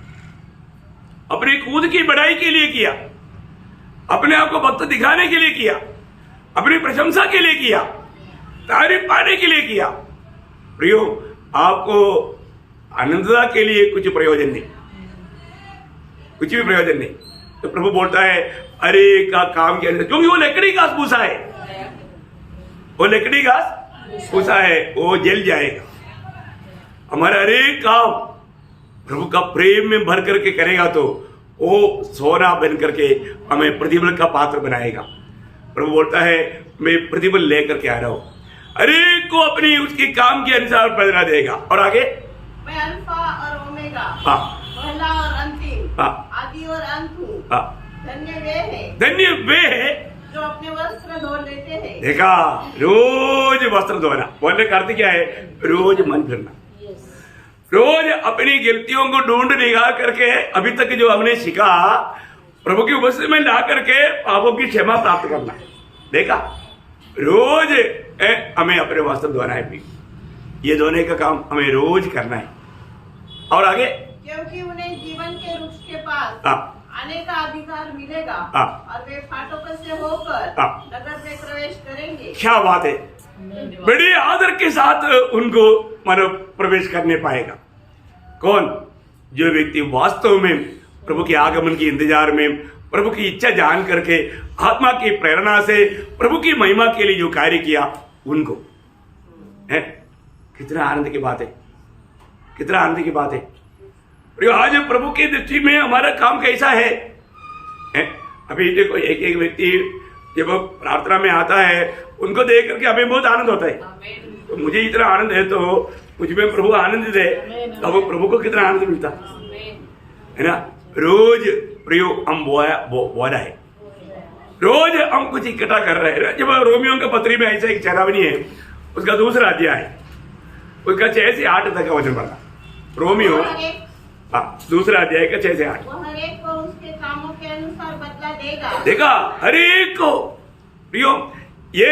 अपनी खुद की बढ़ाई के लिए किया, अपने आप को भक्त दिखाने के लिए किया, अपनी प्रशंसा के लिए किया, तारीफ पाने के लिए किया, प्रियो आपको आनंदता के लिए कुछ प्रयोजन नहीं, कुछ भी प्रयोजन नहीं। तो प्रभु बोलता है अरे का काम किया, क्योंकि वो लकड़ी घास भूसा है, वो लकड़ी घास भूसा है, वो जल जाएगा। हमारा अरे काम प्रभु का प्रेम में भर करके करेगा तो वो सोना बन करके हमें प्रतिफल का पात्र बनाएगा। प्रभु बोलता है मैं प्रतिफल लेकर के आ रहा हूं, अरे को अपनी उसके काम के अनुसार बदला देगा। और आगे,
मैं अल्फा और ओमेगा, पहला और अंतिम, आदि और अंत हूँ। धन्य वे हैं,
धन्य वे हैं
जो अपने वस्त्र धो लेते हैं।
देखा, रोज वस्त्र धोना बोलने का अर्थ क्या है, रोज मन फिरना, रोज अपनी गलतियों को ढूंढ निकाल करके अभी तक जो हमने सीखा प्रभु की उपस्थिति में ला करके पापों की क्षमा प्राप्त करना। देखा, रोज हमें अपने वस्त्र धोना है भी, ये धोने का काम हमें रोज करना है। और आगे,
क्योंकि उन्हें जीवन के वृक्ष के पास आने का अधिकार मिलेगा और वे फाटकों से होकर नगर में प्रवेश करेंगे।
क्या बात है, बड़े आदर के साथ उनको मानो प्रवेश करने पाएगा। कौन? जो व्यक्ति वास्तव में प्रभु के आगमन के इंतजार में प्रभु की इच्छा जान करके आत्मा की प्रेरणा से प्रभु की महिमा के लिए जो कार्य किया उनको है। कितना आनंद की बात है, कितना आनंद की बात है। आज प्रभु की दृष्टि में हमारा काम कैसा है? अभी देखो, एक एक व्यक्ति जब प्रार्थना में आता है उनको देख करके हमें बहुत आनंद होता है। तो मुझे इतना आनंद है तो मुझ में प्रभु आनंद दे, तो अब प्रभु को कितना आनंद मिलता है ना। रोज प्रियो हम बोला है, रोज हम कुछ इकट्ठा कर रहे हैं। जब रोमियो का पत्री में ऐसा एक चेतावनी है, उसका दूसरा अध्याय है, उसका 6 से 8 तक का वचन पढ़ा। रोमियो दूसरा अध्याय का 6 से 8।
वो हर एक को उसके कामों के अनुसार बदला देगा।
देखा, हर एक को प्रियो, ये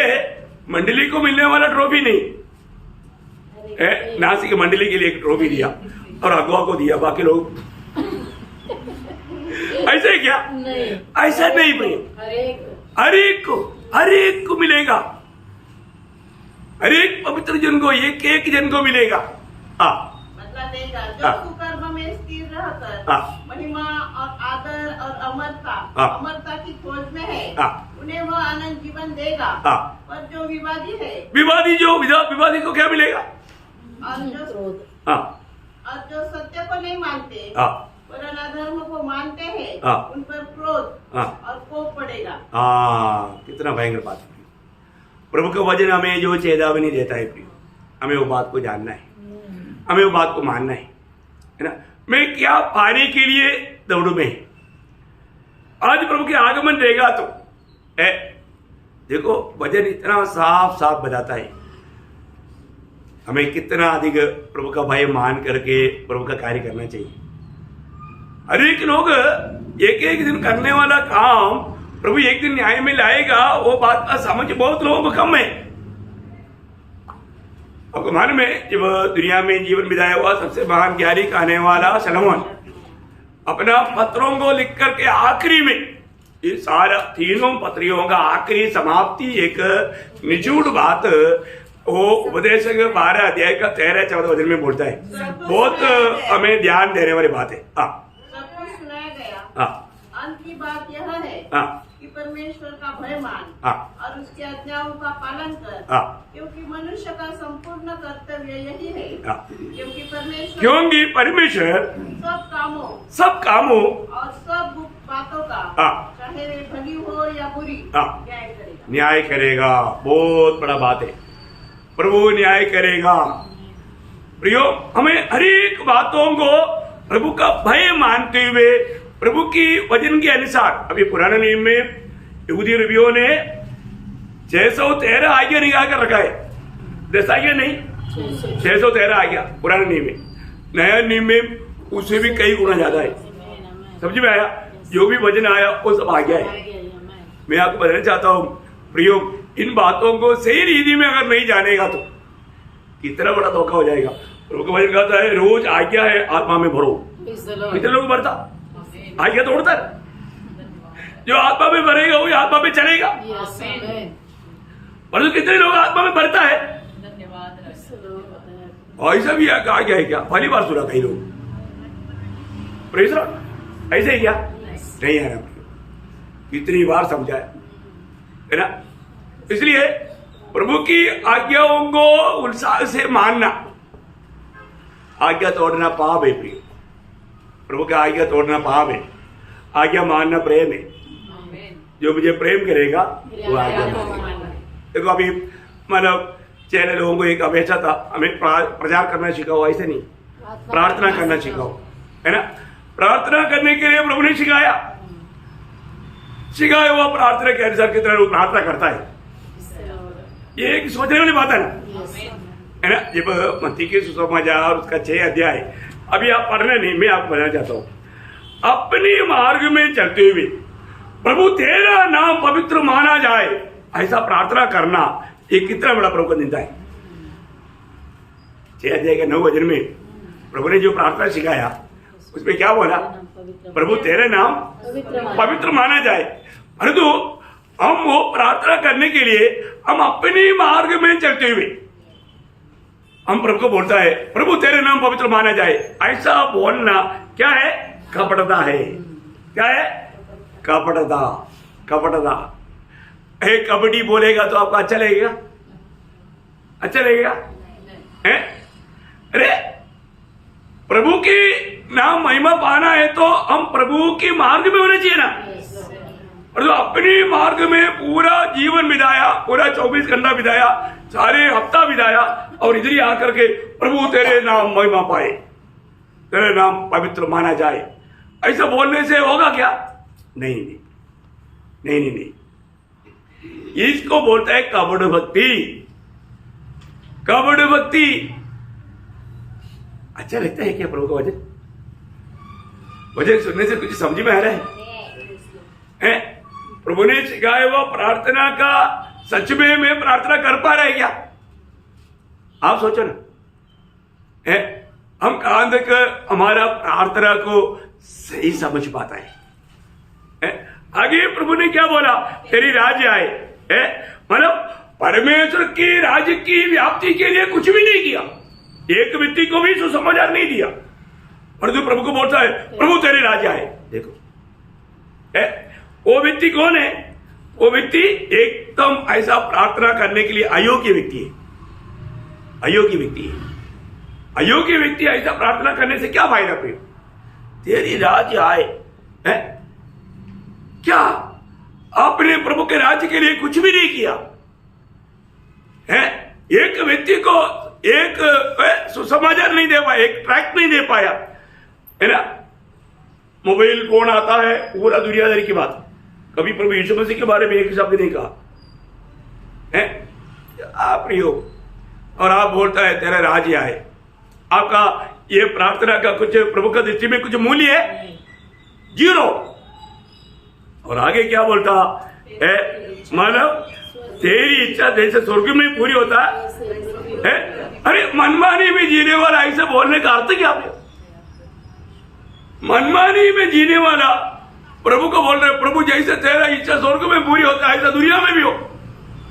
मंडली को मिलने वाला ट्रॉफी नहीं है। नासिक मंडली के लिए एक ट्रॉफी दिया और अगुआ को दिया, बाकी लोग ऐसे क्या? नहीं, ऐसा नहीं प्रियो, हर एक को मिलेगा, हर एक पवित्र जन को, एक एक जन को मिलेगा।
बदला देगा जो सुकर्म में स्थिर रहकर महिमा और आदर और अमरता की खोज में है, उन्हें वह आनंद जीवन देगा। पर जो विवादी है, विवादी को क्या मिलेगा? और जो सत्य को नहीं मानते पर अधर्म को मानते हैं, उन पर क्रोध और कोप पड़ेगा।
कितना भयंकर बात है। प्रभु का वचन हमें जो चेतावनी देता है प्रिय, हमें वो बात को जानना है, हमें वो बात को मानना है ना। मैं क्या पाने के लिए दौड़ू में? आज प्रभु के आगमन रहेगा तो देखो, वचन इतना साफ साफ बताता है हमें कितना अधिक प्रभु का भय मान करके प्रभु का कार्य करना चाहिए। हर एक लोग एक एक दिन करने वाला काम प्रभु एक दिन न्याय में लाएगा, वो बात का समझ बहुत लोगों को कम है। आपको मालूम है, जब दुनिया में जीवन बिताया हुआ सबसे महान ज्ञानी कहने वाला सलोमन अपना पत्रों को लिख करके आखिरी में, ये सारा तीनों पत्रियों का आखिरी समाप्ति एक निचूड़ बात वो उपदेश 12 अध्याय का 13-14 वचन में बोलता है। बहुत हमें ध्यान देने वाली बात है।
सब कुछ सुनाया गया। अंत की बात यह है कि परमेश्वर का भय मान और उसकी आज्ञाओं का पालन कर, क्योंकि मनुष्य का संपूर्ण कर्तव्य यही है। क्योंकि परमेश्वर सब कामों और सब बातों का, चाहे वे भली हो या बुरी,
न्याय करेगा। बहुत बड़ा बात है, प्रभु न्याय करेगा। प्रियो, हमें हर एक बातों को प्रभु का भय मानते हुए प्रभु की वचन के अनुसार, अभी पुराने नियम में यहूदी रबियों ने 613 आज्ञा निकाल कर रखा है, 10 आज्ञा नहीं, 613 आज्ञा पुराने नियम में। नया नियम में उससे भी कई गुना ज्यादा है। समझ में आया? जो भी वचन आया वो सब आज्ञा है। मैं आपको बताना चाहता हूँ प्रियो, इन बातों को सही रीति में अगर नहीं जानेगा तो कितना बड़ा धोखा हो जाएगा। प्रभु का वचन कहता है रोज आज्ञा है आत्मा में भरो। कितने लोग भरता? आज्ञा तोड़ता है। जो आत्मा में भरेगा वही आत्मा में चलेगा। परंतु कितने लोग आत्मा में भरता है? ऐसा भी आज्ञा है क्या? पहली बार सुना कई लोग। प्रेज़ लॉर्ड, ऐसे ही क्या नहीं है ना? कितनी बार समझाया है ना? इसलिए प्रभु की आज्ञाओं को उत्साह से मानना, आज्ञा तोड़ना पाप है प्रिय। प्रभु का आज्ञा तोड़ना पाप है, आज्ञा मानना प्रेम है। जो मुझे प्रेम करेगा वो आज्ञा मानेगा। देखो अभी मतलब चेले लोगों को एक अपेक्षा था, हमें प्रचार करना सिखाओ, ऐसे नहीं, प्रार्थना करना सिखाओ, है ना? प्रार्थना करने के लिए प्रभु ने सिखाया हुआ प्रार्थना के अनुसार कितना लोग प्रार्थना करता है, ये एक सोचने वाली बात है ना? जब मत्ती के सुसमाचार उसका 6 अध्याय अभी आप पढ़ना नहीं, मैं आपको बताना चाहता हूं। अपने मार्ग में चलते हुए प्रभु तेरा नाम पवित्र माना जाए, ऐसा प्रार्थना करना ये कितना बड़ा प्रभु का निंदा है। 6 अध्याय के 9 वचन में प्रभु ने जो प्रार्थना सिखाया उसमें क्या बोला? प्रभु तेरे नाम पवित्र माना जाए। परंतु हम वो प्रार्थना करने के लिए हम अपने मार्ग में चलते हुए हम प्रभु को बोलता है प्रभु तेरे नाम पवित्र माना जाए, ऐसा बोलना क्या है? कपटता है। क्या है? कपटता। कपटता है। कबड्डी बोलेगा तो आपको अच्छा लगेगा? अच्छा लगेगा? अरे प्रभु की नाम महिमा पाना है तो हम प्रभु के मार्ग में होने चाहिए ना। और जो अपने मार्ग में पूरा जीवन बिताया, पूरा 24 घंटा बिताया, सारे हफ्ता बिताया और इधर ही आकर के प्रभु तेरे नाम महिमा पाए, तेरे नाम पवित्र माना जाए, ऐसा बोलने से होगा क्या? नहीं नहीं नहीं नहीं, नहीं। इसको बोलता है कपट भक्ति। कपट भक्ति अच्छा लगता है क्या प्रभु का वचन? वचन सुनने से कुछ समझ में आ रहा है? प्रभु ने सिखाया हुआ प्रार्थना का सच में मैं प्रार्थना कर पा रहा है क्या? आप सोचो ना, हम कहां तक हमारा प्रार्थना को सही समझ पाता है? आगे प्रभु ने क्या बोला? तेरी राज्य आए। मतलब परमेश्वर के राज्य की व्याप्ति के लिए कुछ भी नहीं किया, एक व्यक्ति को भी सुसमाचार नहीं दिया, परंतु प्रभु को बोलता है प्रभु तेरे राज्य आए। देखो वो व्यक्ति कौन है? वो व्यक्ति एकदम ऐसा प्रार्थना करने के लिए अयोग्य व्यक्ति है। अयोग्य व्यक्ति है। अयोग्य व्यक्ति ऐसा प्रार्थना करने से क्या फायदा? प्रिय, तेरी राज्य आए है क्या? आपने प्रभु के राज्य के लिए कुछ भी नहीं किया है। एक व्यक्ति को एक सुसमाचार नहीं दे पाया, एक ट्रैक नहीं दे पाया, है ना? मोबाइल फोन आता है, पूरा दुनियादारी की बात, कभी प्रभु यीशु मसीह के बारे में एक शब्द नहीं कहा है। आप प्रियो, और आप बोलता है तेरा राज्य आए। आपका ये प्रार्थना का कुछ प्रभु का दृष्टि में कुछ मूल्य है? 0। और आगे क्या बोलता है? मानव तेरी इच्छा जैसे स्वर्ग में पूरी होता है। अरे मनमानी में जीने वाला, ऐसे बोलने का अर्थ क्या है? मनमानी में जीने वाला प्रभु को बोल रहे प्रभु जैसे तेरा इच्छा स्वर्ग में पूरी होता है ऐसा दुनिया में भी हो।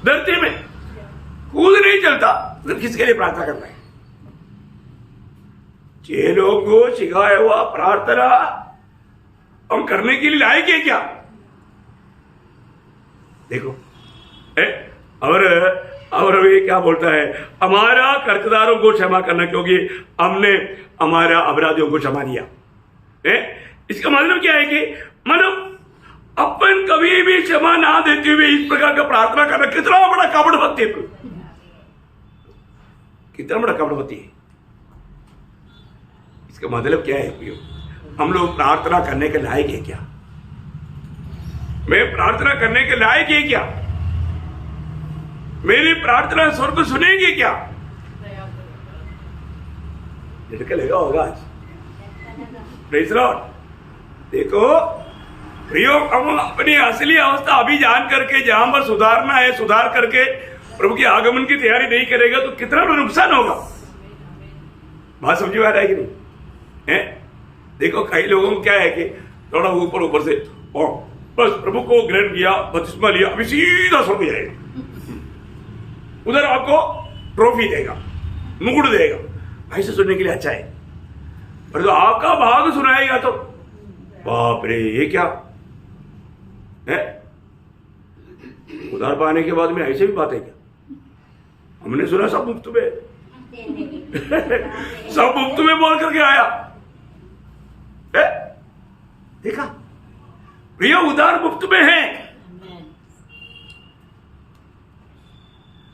धरती में कूद नहीं चलता तो किसके लिए प्रार्थना करना है? चेलों को सिखाया हुआ प्रार्थना हम करने के लिए लायक है क्या? देखो और वे क्या बोलता है? हमारा कर्जदारों को क्षमा करना, क्योंकि हमने हमारा अपराधियों को क्षमा दिया। इसका मतलब क्या है कि मतलब अपन कभी भी क्षमा ना देते हुए इस प्रकार का प्रार्थना करना कितना बड़ा कपट भक्ति है। कितना बड़ा कपट भक्ति है। इसका मतलब क्या है प्रियो? हम लोग प्रार्थना करने के लायक है क्या? मैं प्रार्थना करने के लायक है क्या? मेरी प्रार्थना स्वर्ग सुनेंगे क्या? झटका होगा आज। Praise Lord. देखो प्रियो, हम अपनी असली अवस्था अभी जान करके जहां पर सुधारना है सुधार करके प्रभु के आगमन की तैयारी नहीं करेगा तो कितना नुकसान होगा। बात समझ में आ रहा है कि नहीं है? देखो कई लोगों को क्या है कि थोड़ा ऊपर से बस प्रभु को ग्रहण किया, बपतिस्मा लिया, अभी सीधा स्वर्ग जाएगा, उधर आपको ट्रॉफी देगा, मुकुट देगा। ऐसे सुनने के लिए अच्छा है, पर तो आपका भाग सुनाएगा तो बाप रे ये क्या है? उधार पाने के बाद में ऐसे भी बात है क्या? हमने सुना सब मुफ्त में सब मुफ्त में बोल करके आया है? देखा प्रिय, उधार मुफ्त में है।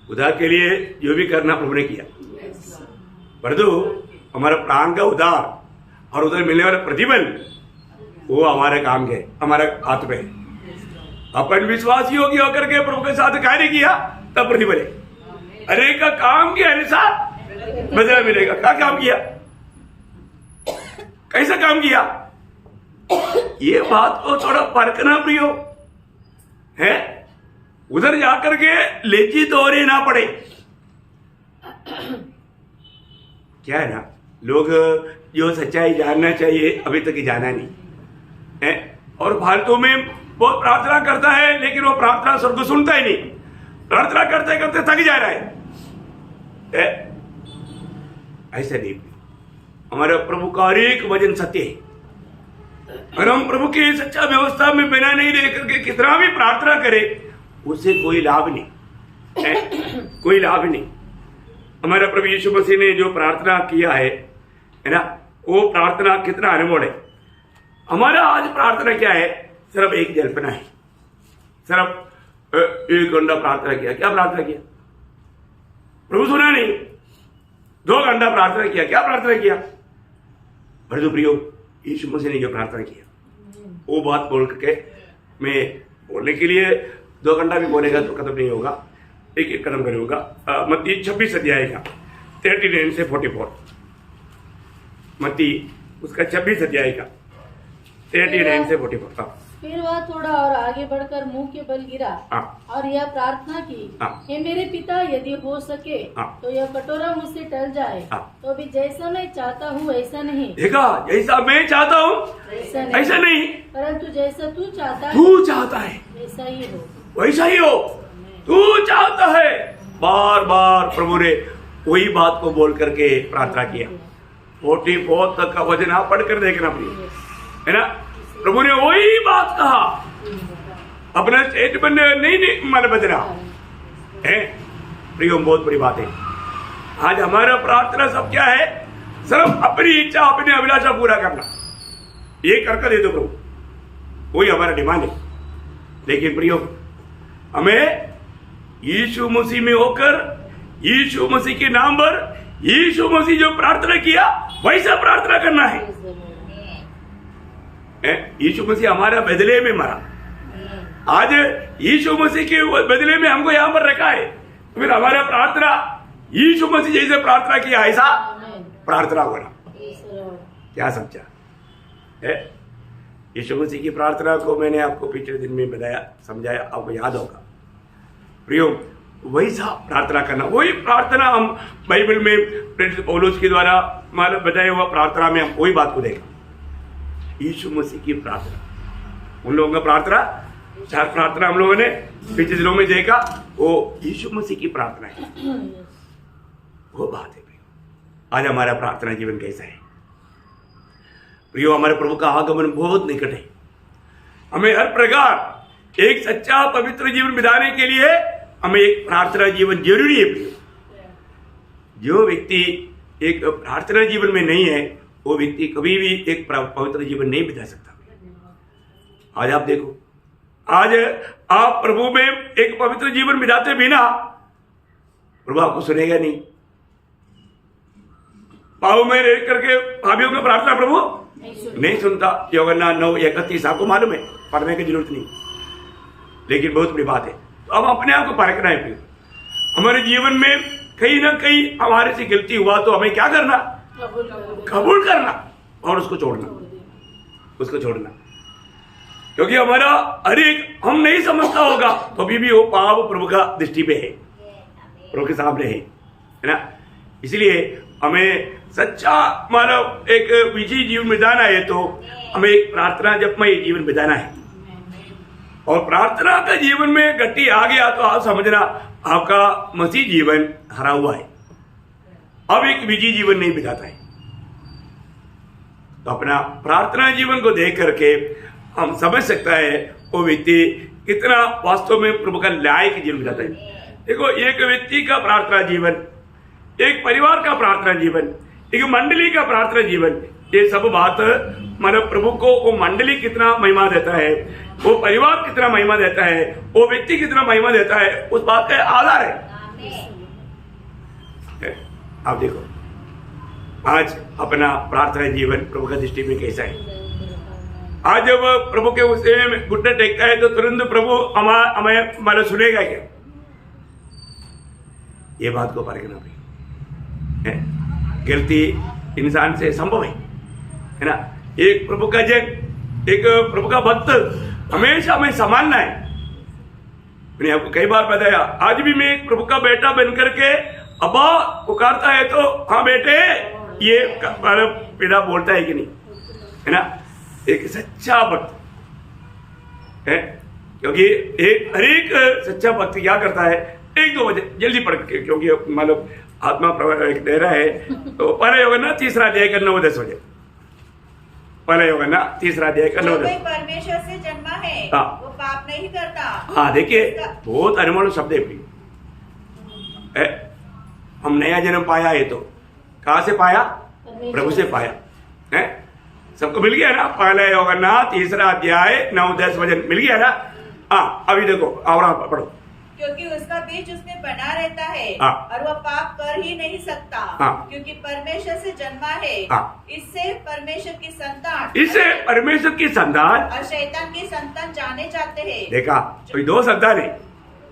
उधार के लिए जो भी करना प्रभु ने किया, परंतु हमारा प्राण का उधार और उधर मिलने वाला प्रतिफल वो हमारे काम के, हमारे हाथ में। अपन विश्वासी योगी होकर के प्रभु के साथ कार्य किया तब प्रतिफल है। अरे का काम के अनुसार बदला मिलेगा। क्या काम किया, कैसा काम किया, ये बात को थोड़ा परखना प्रियो है। उधर जाकर के लेची तोड़े ना पड़े। क्या है ना, लोग जो सच्चाई जानना चाहिए अभी तक जाना नहीं है, और फालतू में बहुत प्रार्थना करता है, लेकिन वो प्रार्थना स्वर्ग सुनता ही नहीं। प्रार्थना करते करते थक जा रहा है। ऐसा नहीं, हमारे प्रभु का हर एक वचन सत्य है, और हम प्रभु की सच्चा व्यवस्था में बिना नहीं रह करके कितना भी प्रार्थना करे उससे कोई लाभ नहीं है, कोई लाभ नहीं। हमारा प्रभु यीशु मसीह ने जो प्रार्थना किया है ना, वो प्रार्थना कितना अनमोल है। हमारा आज प्रार्थना क्या है, सिर्फ एक जल्पना है, सिर्फ 1 घंटा प्रार्थना किया। क्या प्रार्थना किया? प्रभु सुना नहीं। 2 घंटा प्रार्थना किया। क्या प्रार्थना किया? भरदू प्रियो, यीशु मसीह ने जो प्रार्थना किया वो बात बोल करके मैं बोलने के लिए 2 घंटा भी बोलेगा तो खत्म नहीं होगा, एक एक कदम करे होगा। मत्ती 26 अध्याय का 39 से 44, मत्ती उसका 26 अध्याय का 39 से 44।
फिर वह थोड़ा और आगे बढ़कर मुंह के बल गिरा और यह प्रार्थना की, हे मेरे पिता, यदि हो सके तो यह कटोरा मुझसे टल जाए, तो भी जैसा मैं चाहता हूँ ऐसा नहीं।
देखा, जैसा मैं चाहता हूँ ऐसा नहीं,
परंतु जैसा तू चाहता है वैसा ही हो।
वैसा ही हो, तू चाहता है। बार बार प्रभु ने वही बात को बोल करके प्रार्थना किया। 44 तक का वचन आप पढ़ कर देखना प्रिय, है ना। प्रभु ने वही बात कहा, अपना स्टेटमेंट नहीं मन बदला है। प्रियो, बहुत बड़ी बात है। आज हमारा प्रार्थना सब क्या है, सिर्फ अपनी इच्छा अपनी अभिलाषा पूरा करना, ये करके दे दो प्रभु, वही हमारा डिमांड है। लेकिन प्रियो, हमें यीशु मसीह में होकर, यीशु मसीह के नाम पर यीशु मसीह जो प्रार्थना किया वैसा प्रार्थना करना है। यीशु मसीह हमारा बदले में मरा, आज यीशु मसीह के बदले में हमको यहां पर रखा है। फिर हमारा प्रार्थना यीशु मसीह जैसे प्रार्थना किया ऐसा प्रार्थना होना। क्या समझा है? यीशु मसीह की प्रार्थना को मैंने आपको पिछले दिन में बताया, समझाया, आपको याद होगा। प्रियो, वैसा प्रार्थना करना, वही प्रार्थना हम बाइबल में पौलुस के द्वारा मतलब बताया हुआ प्रार्थना में हम वही बात को देखा। यीशु मसीह की प्रार्थना, उन लोगों का प्रार्थना, 4 प्रार्थना हम लोगों ने पिछले दिनों में देखा, वो यीशु मसीह की प्रार्थना है। वो बात है प्रियो, आज हमारा प्रार्थना जीवन कैसा है प्रियो? हमारे प्रभु का आगमन बहुत निकट है। हमें हर प्रकार एक सच्चा पवित्र जीवन बिताने के लिए हमें एक प्रार्थना जीवन जरूरी है प्रियो। जो व्यक्ति एक प्रार्थना जीवन में नहीं है वो व्यक्ति कभी भी एक पवित्र जीवन नहीं बिता सकता। आज आप देखो, आज आप प्रभु में एक पवित्र जीवन बिताते बिना प्रभु आपको सुनेगा नहीं। पाव में रह करके भाभीियों की प्रार्थना प्रभु नहीं सुनता। यूहन्ना 9:31 आपको मालूम है, पढ़ने की जरूरत नहीं, लेकिन बहुत बड़ी बात है। तो अब अपने आप को परखना है। हमारे जीवन में कहीं ना कहीं हमारे से गलती हुआ तो हमें क्या करना, कबूल करना और उसको छोड़ना। क्योंकि हमारा हर एक हम नहीं समझता होगा तो अभी भी वो पाप प्रभु का दृष्टि पे है, प्रभु के सामने है ना। इसलिए हमें सच्चा मानव एक विजयी जीवन बिताना है तो हमें एक प्रार्थना जपमय जीवन बिताना है। और प्रार्थना का जीवन में गति आ गया तो आप समझना आपका मसीह जीवन हरा हुआ है, अब एक विजयी जीवन नहीं बिताता है। तो अपना प्रार्थना जीवन को देख करके हम समझ सकता है वो व्यक्ति कितना वास्तव में प्रभु का लायक जीवन बिताता है। देखो, एक व्यक्ति का प्रार्थना जीवन, एक परिवार का प्रार्थना जीवन, एक मंडली का प्रार्थना जीवन, ये सब बात मतलब प्रभु को वो मंडली कितना महिमा देता है, वो परिवार कितना महिमा देता है, वो व्यक्ति कितना महिमा देता है, उस बात का आधार है। आप देखो आज अपना प्रार्थना जीवन प्रभु का दृष्टि में कैसा है। आज जब प्रभु के उसे घुटने टेकता है तो तुरंत प्रभु हमें मतलब सुनेगा क्या, ये बात को परखना भी है। गलती इंसान से संभव है ना। एक प्रभु का जन, एक प्रभु का भक्त हमेशा हमें संभालना है। मैंने आपको कई बार बताया, आज भी मैं एक प्रभु का बेटा बन करके अब्बा पुकारता है तो हाँ बेटे, ये पिता बोलता है कि नहीं, है ना। एक सच्चा भक्त है, क्योंकि एक हर एक सच्चा भक्त क्या करता है, 1-2 बजे जल्दी पढ़ के, क्योंकि मतलब आत्मा एक दे रहा है तो पहले होगा ना 3 अध्याय का 9-10 बजे पहले होगा ना 3 अध्याय का 9-10।
परमेश्वर से जन्मा है वो पाप नहीं करता। हाँ
देखिए, बहुत अनमोल शब्द है। हम नया जन्म पाया है तो कहाँ से पाया, प्रभु से पाया है। सबको मिल गया ना, पहले होगा ना 3 अध्याय 9-10 वचन मिल गया ना। अभी देखो और पढ़ो।
क्योंकि उसका बीज उसमें बना रहता है और वह पाप कर ही नहीं सकता, क्योंकि परमेश्वर से जन्मा है। इससे परमेश्वर की संतान और शैतान की संतान जाने जाते हैं।
देखा, कोई 2 संतान है,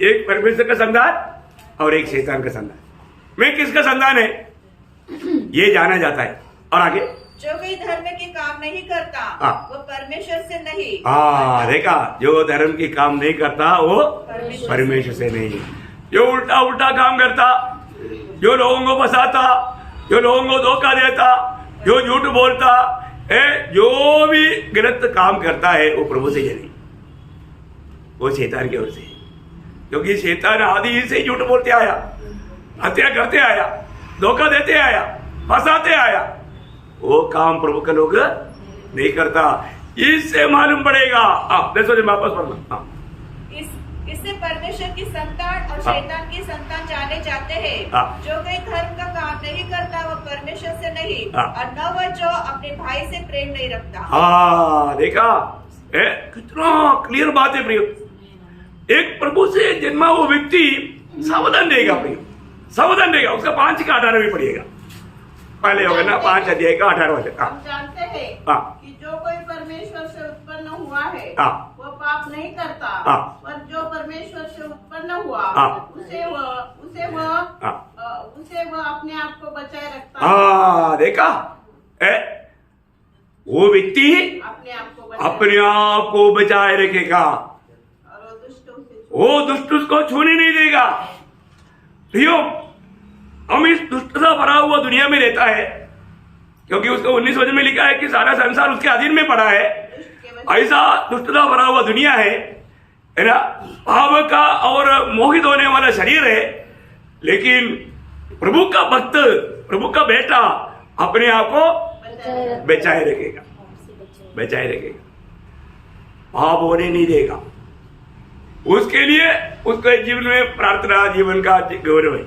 एक परमेश्वर का संतान और एक शैतान का संतान। मैं किसका संतान है ये जाना जाता है। और आगे,
जो कोई धर्म के काम नहीं करता वो परमेश्वर से नहीं।
देखा, जो धर्म की काम नहीं करता वो परमेश्वर से नहीं। जो उल्टा उल्टा काम करता, जो लोगों को फंसाता, जो लोगों को धोखा देता, जो झूठ बोलता है, जो भी गलत काम करता है वो प्रभु से नहीं, वो शैतान की ओर से। क्योंकि शैतान आदि से झूठ बोलते आया, हत्या करते आया, धोखा देते आया, फंसाते आया, वो काम प्रभु का लोग नहीं करता। इससे मालूम पड़ेगा। वापस पढ़ना।
इससे परमेश्वर की संतान और शैतान की संतान जाने जाते हैं। जो कोई धर्म का काम नहीं करता वो परमेश्वर से नहीं, और न वह जो अपने भाई से प्रेम नहीं रखता।
देखा, कितना क्लियर बात है प्रिय। एक प्रभु से जन्मा वो व्यक्ति सावधान रहेगा प्रिय, सावधान रहेगा। उसका 5 का 18 भी पड़ेगा। पहले होगा ना 5 अध्याय का 18 वचन।
हम जानते हैं कि जो कोई परमेश्वर से उत्पन्न हुआ है वो पाप नहीं करता, पर जो परमेश्वर से उत्पन्न हुआ उसे वह अपने आप को बचाए रखता है।
देखा, वो व्यक्ति अपने आप को बचाए रखेगा, वो दुष्ट उसको छूने नहीं देगा। प्रियो, हम इस दुष्टता भरा हुआ दुनिया में रहता है, क्योंकि उसको 19 वचन में लिखा है कि सारा संसार उसके अधीन में पड़ा है। ऐसा दुष्टता भरा हुआ दुनिया है ना, पाप का और मोहित होने वाला शरीर है। लेकिन प्रभु का भक्त, प्रभु का बेटा अपने आप को बचाए रखेगा, बचाए रखेगा, पाप होने नहीं देगा। उसके लिए उसके जीवन में प्रार्थना जीवन का गौरव है।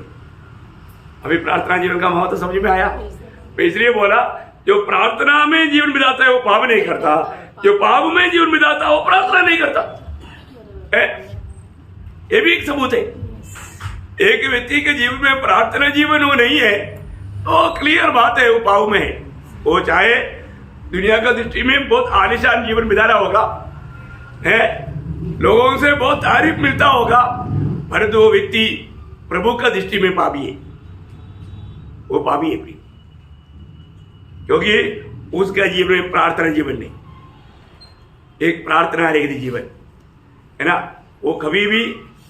अभी प्रार्थना जीवन का महत्व समझ में आया। इसलिए बोला, जो प्रार्थना में जीवन बिताता है वो पाप नहीं करता, जो पाप में जीवन बिताता है वो प्रार्थना नहीं करता। ये भी एक सबूत है। एक व्यक्ति के जीवन में प्रार्थना जीवन वो नहीं है तो क्लियर बात है वो पाव में है। वो चाहे दुनिया का दृष्टि में बहुत आलिशान जीवन बिता रहा होगा, है लोगों से बहुत तारीफ मिलता होगा, परंतु वो व्यक्ति प्रभु का दृष्टि में पापी है, वो पापी है प्रिय, क्योंकि उसका जीवन में प्रार्थना जीवन नहीं, एक प्रार्थना रहित जीवन है ना। वो कभी भी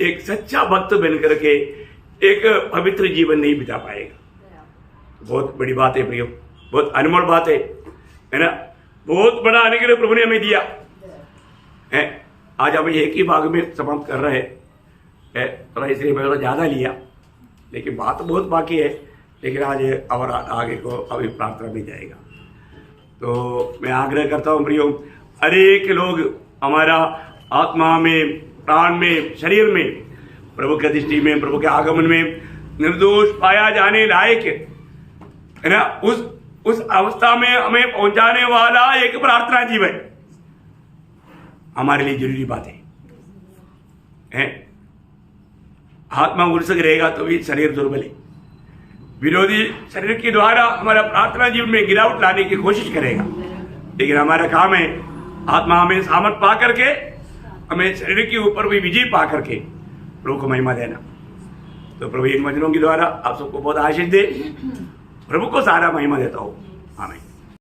एक सच्चा भक्त बन करके एक पवित्र जीवन नहीं बिता पाएगा। बहुत बड़ी बात है प्रियो, बहुत अनमोल बात है ना। बहुत बड़ा अनुग्रह प्रभु ने हमें दिया है। आज हम एक ही भाग में समाप्त कर रहे हैं, थोड़ा इसलिए मैं थोड़ा ज़्यादा लिया, लेकिन बात बहुत बाकी है। लेकिन आज और आगे को अभी प्रार्थना भी जाएगा। तो मैं आग्रह करता हूँ प्रियो, अनेक लोग हमारा आत्मा में, प्राण में, शरीर में प्रभु की दृष्टि में, प्रभु के आगमन में निर्दोष पाया जाने लायक है ना। उस अवस्था में हमें पहुंचाने वाला एक प्रार्थना जीवन हमारे लिए जरूरी बात है। आत्मा उर्सक रहेगा तो भी शरीर दुर्बल है। विरोधी शरीर के द्वारा हमारा प्रार्थना जीवन में गिरावट लाने की कोशिश करेगा, लेकिन हमारा काम है आत्मा हमें सामर्थ पा करके, हमें शरीर के ऊपर भी विजय पा करके प्रभु को महिमा देना। तो प्रभु इन वचनों के द्वारा आप सबको बहुत आशीष दे। प्रभु को सारा महिमा देता हूँ। आमीन।